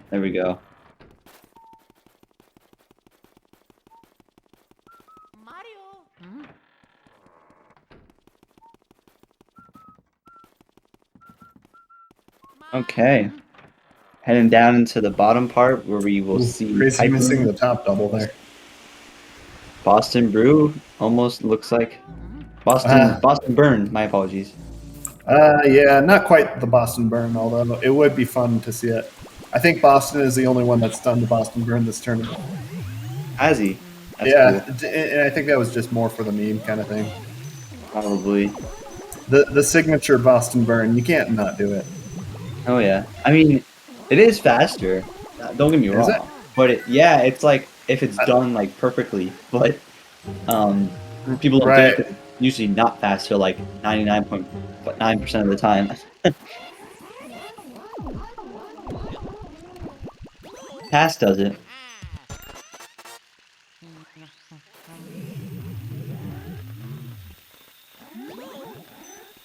There we go. Okay. Heading down into the bottom part where we will see Crazy missing Hyper- the top double there. Boston Brew almost looks like Boston Burn. My apologies. Yeah, not quite the Boston Burn, although it would be fun to see it. I think Boston is the only one that's done the Boston Burn this tournament. Has he? That's Yeah, cool. and I think that was just more for the meme kind of thing. Probably. The signature Boston Burn, you can't not do it. Oh yeah. I mean, it is faster. Don't get me Is wrong. it? But yeah, it's like if it's done like perfectly. But people don't Right. get it 'cause it's usually not faster, like 99.9% of the time. Cass does it.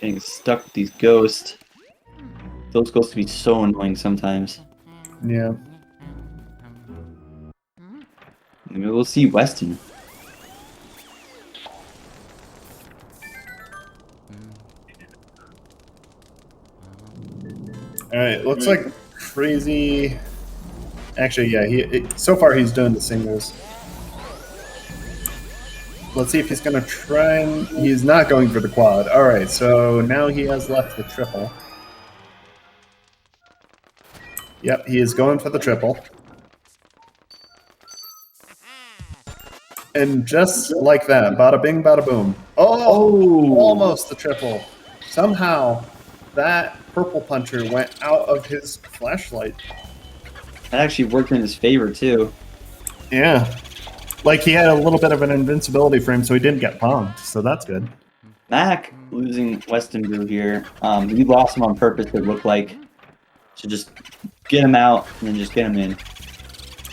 Getting stuck with these ghosts. Those ghosts can be so annoying sometimes. Yeah. Maybe we'll see Weston. All right, looks like Crazy. Actually, yeah. So far he's doing the singles. Let's see if he's gonna try and he's not going for the quad. All right, so now he has left the triple. Yep, he is going for the triple. And just like that, bada bing, bada boom. Oh, almost the triple. Somehow, that purple puncher went out of his flashlight. That actually worked in his favor too. Yeah. Like he had a little bit of an invincibility frame, so he didn't get punked, so that's good. Mac losing Weston Brew here. We lost him on purpose, it looked like. So just get him out and then just get him in.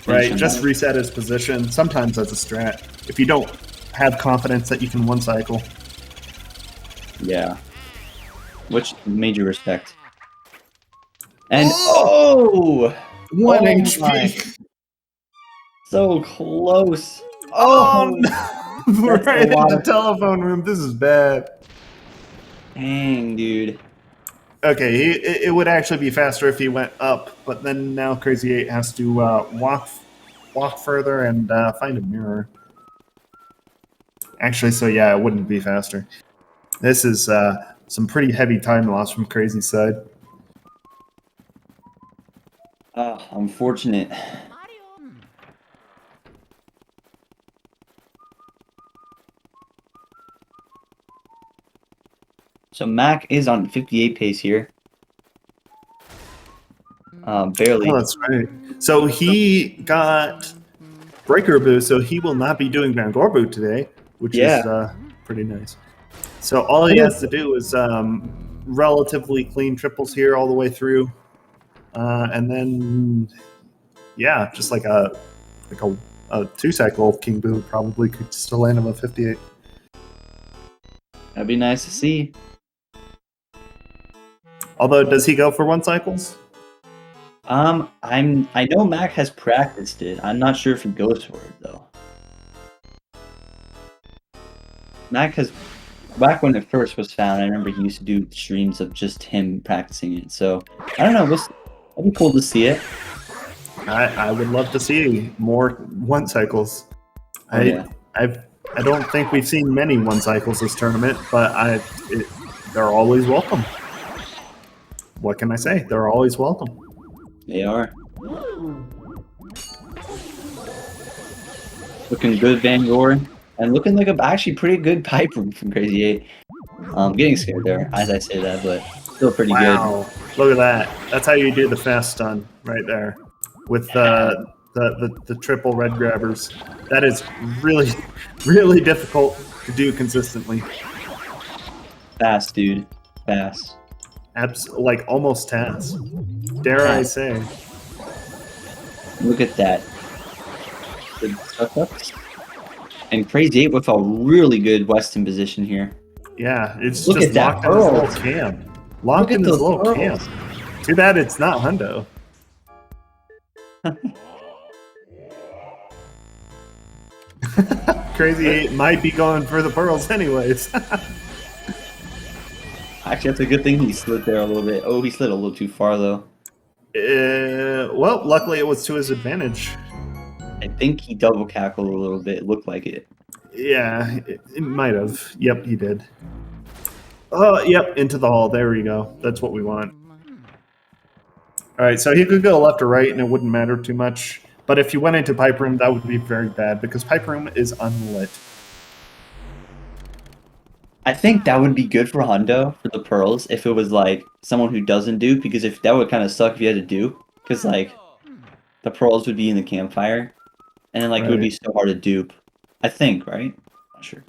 Right, just reset his position. Sometimes that's a strat. If you don't have confidence that you can one cycle. Yeah. Which major respect. And oh! 1 Oh HP. my. So close. Oh, no. Right in lot the of- telephone room. This is bad. Dang, dude. Okay, it would actually be faster if he went up, but then now Crazy 8 has to walk further and find a mirror. Actually, so yeah, it wouldn't be faster. This is some pretty heavy time loss from Crazy's side. Unfortunate. So Mac is on 58 pace here. Barely. Oh, that's right. So he got Breaker Boot, so he will not be doing Bangor Boot today, which is pretty nice. So all he has to do is relatively clean triples here all the way through, and then yeah, just like a 2-cycle King Boot probably could still land him a 58. That'd be nice to see. Although, does he go for 1 cycles? I know Mac has practiced it. I'm not sure if he goes for it though. Mac has, back when it first was found, I remember he used to do streams of just him practicing it. So I don't know. It'd be cool to see it. I would love to see more 1 cycles. Oh, yeah. I don't think we've seen many 1 cycles this tournament, but they're always welcome. What can I say? They're always welcome. They are. Looking good, Van Gore. And looking like a actually pretty good pipe room from Crazy 8. Getting scared there as I say that, but still pretty good. Wow. Look at that. That's how you do the fast stun right there. With the triple red grabbers. That is really, really difficult to do consistently. Fast, dude. Fast. Like almost task. Dare I say. Look at that. Good stuff. And Crazy 8 with a really good Weston position here. Yeah, it's Look just at that locked in his little pearls. cam. Locked in his little cam. Too bad it's not hundo. Crazy 8 might be going for the pearls anyways. Actually, that's a good thing he slid there a little bit. Oh, he slid a little too far, though. Well, luckily it was to his advantage. I think he double cackled a little bit. It looked like it. Yeah, it might have. Yep, he did. Oh, yep, into the hall. There we go. That's what we want. All right, so he could go left or right, and it wouldn't matter too much. But if you went into Pipe Room, that would be very bad, because Pipe Room is unlit. I think that would be good for Hundo, for the pearls, if it was, like, someone who doesn't dupe, because if that would kind of suck if you had to dupe, because, like, the pearls would be in the campfire, and then, like, it would be so hard to dupe. I think, right? Not sure.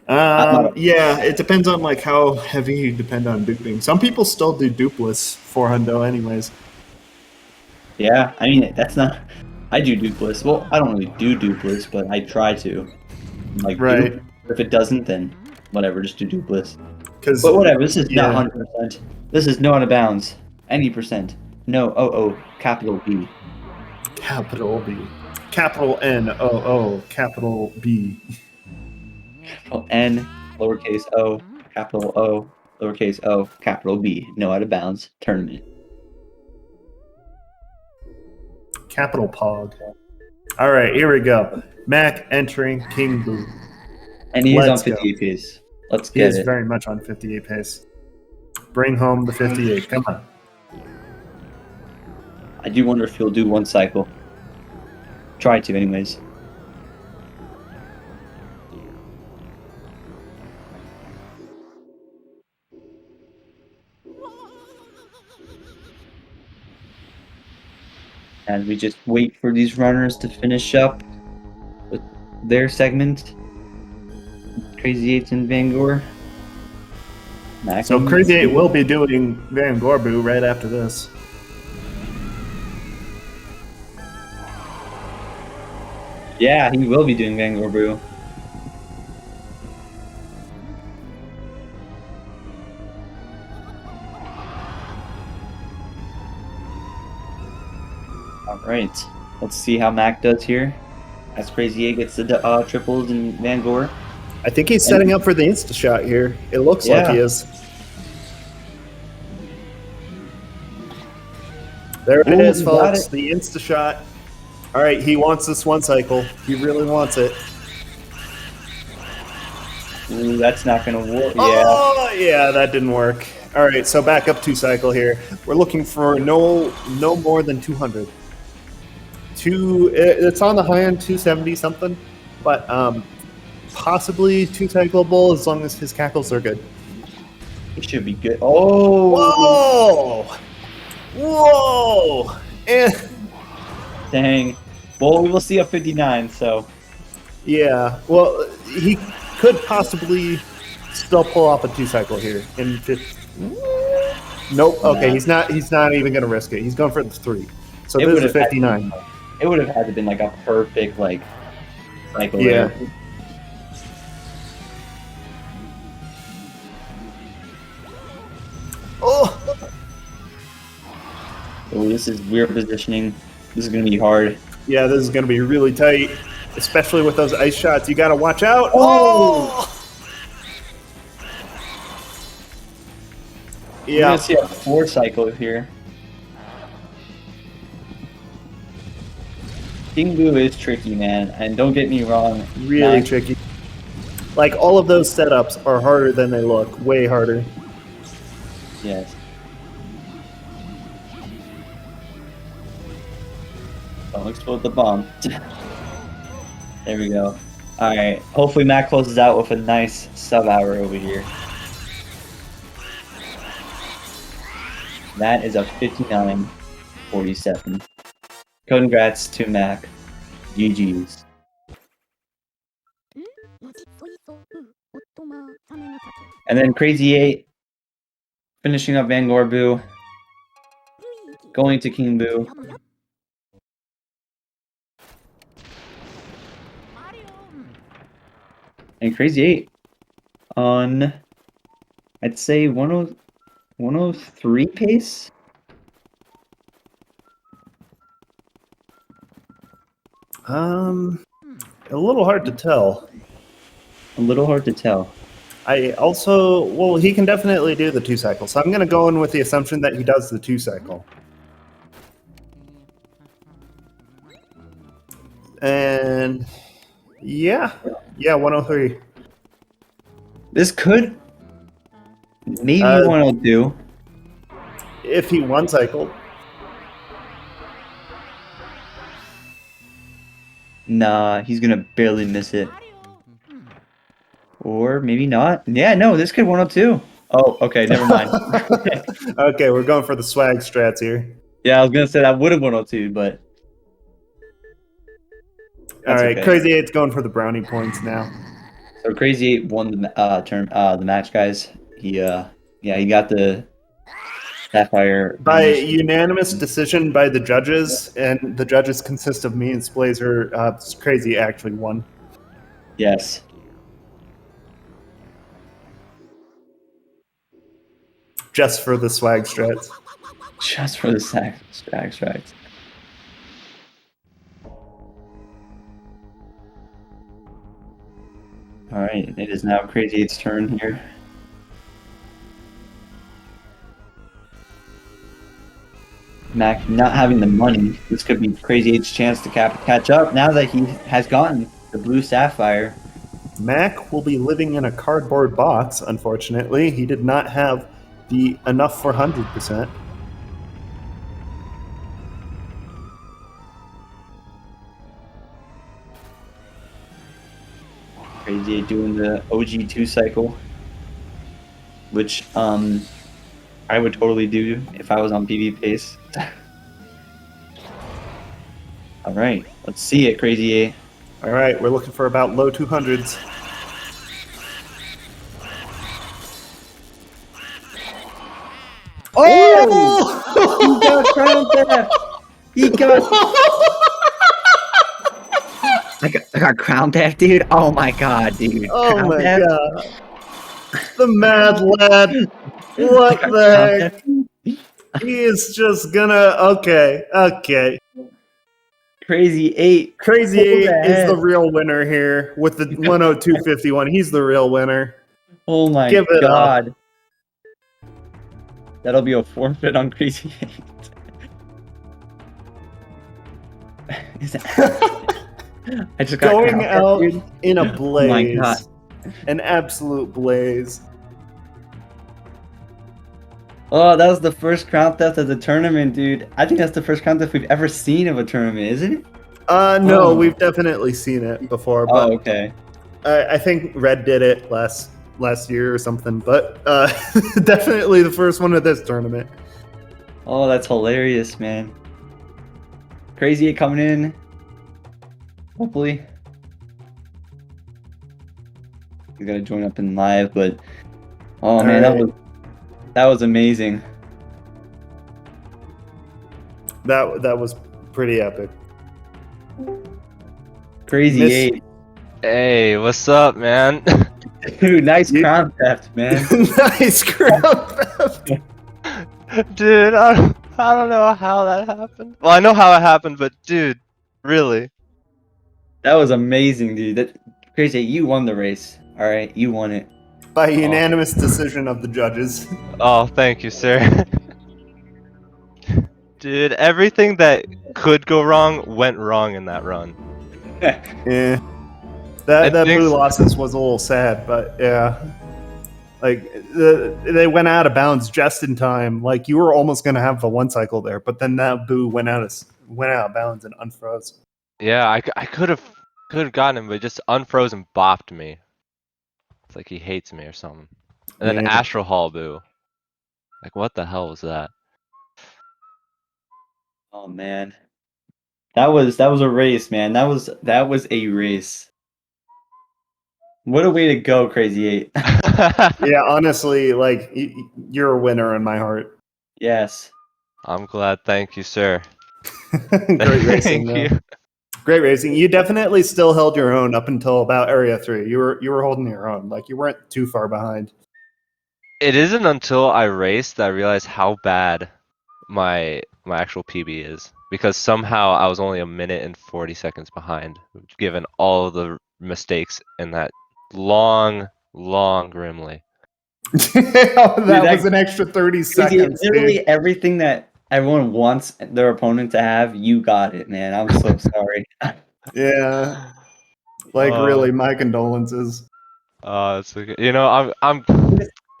Yeah, it depends on, like, how heavy you depend on duping. Some people still do dupeless for Hundo anyways. Yeah, I mean, that's not... I do dupeless. Well, I don't really do dupeless, but I try to. Like, right. Dupe. If it doesn't, then whatever, just do dupeless. But whatever, this is not 100%. This is no out of bounds. Any percent. No, capital B. Capital B. Capital N-O-O, capital B. Capital N, lowercase o, capital O, lowercase o, capital B. No out of bounds. Tournament. Capital Pog. All right, here we go. Mac entering King Boo. And he is on 58 pace. Let's get it. He is very much on 58 pace. Bring home the 58. Come on. I do wonder if he'll do one cycle. Try to, anyways. And we just wait for these runners to finish up with their segment. Crazy 8's and Van Gore. So Crazy 8 will be doing Van Gorboo right after this. Yeah, he will be doing Van Gorboo. Alright, let's see how Mac does here. As Crazy 8 gets the triples and Van Gore. I think he's setting up for the insta shot here. It looks like he is. There it is, folks. The insta shot. All right, he wants this one cycle. He really wants it. Ooh, that's not going to work. Oh, yeah, that didn't work. All right, so back up 2 cycle here. We're looking for no more than 200. It's on the high end, 270 something, but possibly 2 cyclable as long as his cackles are good. It should be good. Oh! Whoa! Dang. Well, we will see a 59, so. Yeah, well, he could possibly still pull off a 2 cycle here. Nope, okay, he's not even going to risk it. He's going for the 3. So this is a 59. It would have had to been like a perfect, like, cycle. Yeah. There. Oh, this is weird positioning. This is going to be hard. Yeah, this is going to be really tight, especially with those ice shots. You got to watch out. Oh! Yeah. We're going to see a 4 cycle here. King Boo is tricky, man, and don't get me wrong. Really tricky. Like, all of those setups are harder than they look. Way harder. Yes. Don't explode the bomb. There we go. Alright, hopefully Matt closes out with a nice sub-hour over here. That is a 59.47. Congrats to Mac. GG's. And then Crazy 8 finishing up Vanguard Boo. Going to King Boo. And Crazy 8 on, I'd say 103 pace? A little hard to tell. A little hard to tell. I also, well, he can definitely do the 2 cycle, so I'm going to go in with the assumption that he does the 2 cycle. And yeah, 103. This could maybe 102. If he 1 cycled. Nah, he's gonna barely miss it. Or maybe not. Yeah, no, this could 102. Oh, okay, never mind. Okay, we're going for the swag strats here. Yeah, I was gonna say that would have 102, but all right, okay. Crazy 8's going for the brownie points now. So Crazy 8 won the match, guys. He he got the Sapphire by unanimous decision by the judges, and the judges consist of me and Splazer. Crazy actually won. Yes. Just for the swag strats. Just for the swag strats. Alright, it is now Crazy 8's turn here. Mac not having the money, this could be Crazy 8's chance to catch up now that he has gotten the blue Sapphire. Mac will be living in a cardboard box, unfortunately. He did not have the enough for 100%. Crazy 8 doing the OG 2 cycle, which I would totally do if I was on PB pace. Alright, let's see it, Crazy 8. Alright, we're looking for about low 200s. Oh! He got crown theft! He got... I got crown theft, dude. Oh my god, dude. Oh crown my theft? god. The mad lad. What the heck? He is just gonna... Okay. Crazy 8. Crazy 8 is the real winner here with the 102.51. He's the real winner. Oh my Give it god. up. That'll be a forfeit on Crazy 8. I just got going out dude. in a blaze. Oh my god. An absolute blaze. Oh, that was the first crown theft of the tournament, dude. I think that's the first crown theft we've ever seen of a tournament, isn't it? No, Oh. we've definitely seen it before, but Oh, okay. I think Red did it last year or something, but definitely the first one of this tournament. Oh, that's hilarious, man. Crazy 8 coming in. Hopefully. He's gotta join up in live, but oh man, that was amazing. That was pretty epic. Crazy 8. Hey, what's up, man? Dude, nice crown theft, man. Nice crowd. Dude, I don't know how that happened. Well, I know how it happened, but dude, really? That was amazing, dude. Crazy 8, you won the race. Alright, you won it. By unanimous decision of the judges. Oh, thank you, sir. Dude, everything that could go wrong went wrong in that run. Yeah. That blue losses was a little sad, but yeah. Like, they went out of bounds just in time. Like, you were almost going to have the 1 cycle there, but then that boo went out of went out of bounds and unfroze. Yeah, I could have gotten him, but just unfroze and bopped me. It's like he hates me or something. And then Yeah. Astral Hall Boo. Like what the hell was that? Oh man, that was a race, man. That was a race. What a way to go, Crazy 8. Yeah, honestly, like you're a winner in my heart. Yes. I'm glad. Thank you, sir. Great racing, Thank though. you. Great racing. You definitely still held your own up until about Area 3. You were holding your own. Like you weren't too far behind. It isn't until I raced that I realized how bad my actual PB is, because somehow I was only 1 minute and 40 seconds behind, given all the mistakes in that long Grimly. That Dude, was an extra 30 Crazy 8, seconds, literally dude. everything that everyone wants their opponent to have, you got it, man. I'm so sorry. Yeah, like really, my condolences. It's okay. You know, I'm.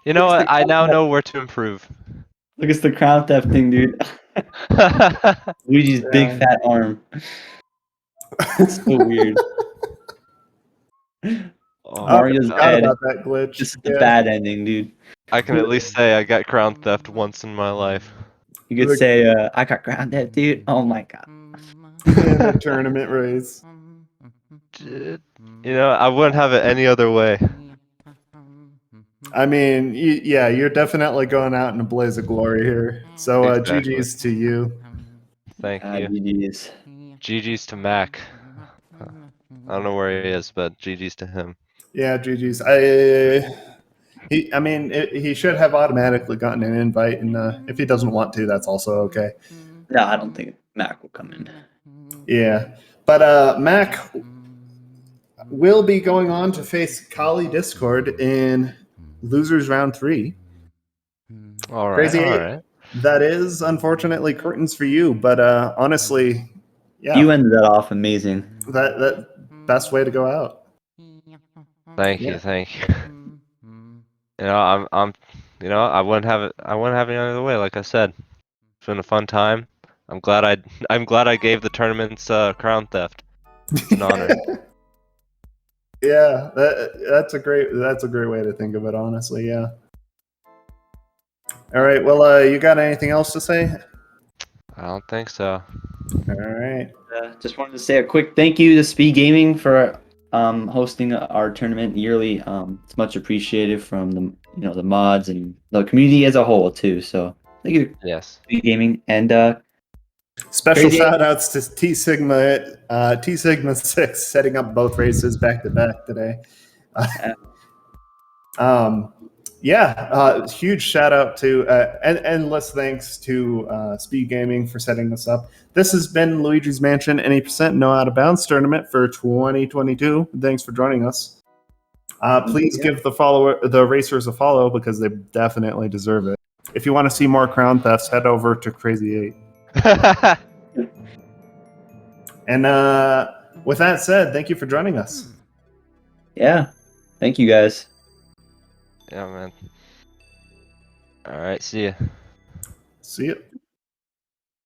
You know Look at what? the I crown now theft- know where to improve. look at the crown theft thing, dude. Luigi's big Yeah. fat arm. It's so weird. Oh, I Mario's forgot dead. about that glitch. This is the Yeah. bad ending, dude. I can at least say I got crown theft once in my life. You could say, I got grounded, dude. Oh my god. In a tournament race. Dude, you know, I wouldn't have it any other way. I mean, yeah, you're definitely going out in a blaze of glory here. So Exactly. GG's to you. Thank you. GG's. GG's to Mac. I don't know where he is, but GG's to him. Yeah, GG's. I mean, he should have automatically gotten an invite, and if he doesn't want to, that's also okay. No, I don't think Mac will come in. Yeah, but Mac will be going on to face Kali Discord in losers round 3. All right, Crazy all 8. right. That is unfortunately curtains for you, but honestly, yeah, You ended that off amazing. that best way to go out. Thank Yeah. you, thank you. You know, you know, I wouldn't have it any other way. Like I said, it's been a fun time. I'm glad I gave the tournaments crown theft. It's an honor. Yeah, that's a great way to think of it, honestly. Yeah. All right. Well, you got anything else to say? I don't think so. All right. Just wanted to say a quick thank you to SpeedGaming for hosting our tournament yearly. It's much appreciated from the mods and the community as a whole too. So thank you, Yes. SpeedGaming, and Special Crazy. shout outs to T Sigma 6 setting up both races back to back today. Huge shout out to and endless thanks to SpeedGaming for setting this up. This has been Luigi's Mansion Any Percent No Out of Bounds tournament for 2022. Thanks for joining us. Please give the racers a follow because they definitely deserve it. If you want to see more crown thefts, head over to Crazy 8. And with that said, thank you for joining us. Yeah, thank you guys. Yeah, man. All right, see ya. See you.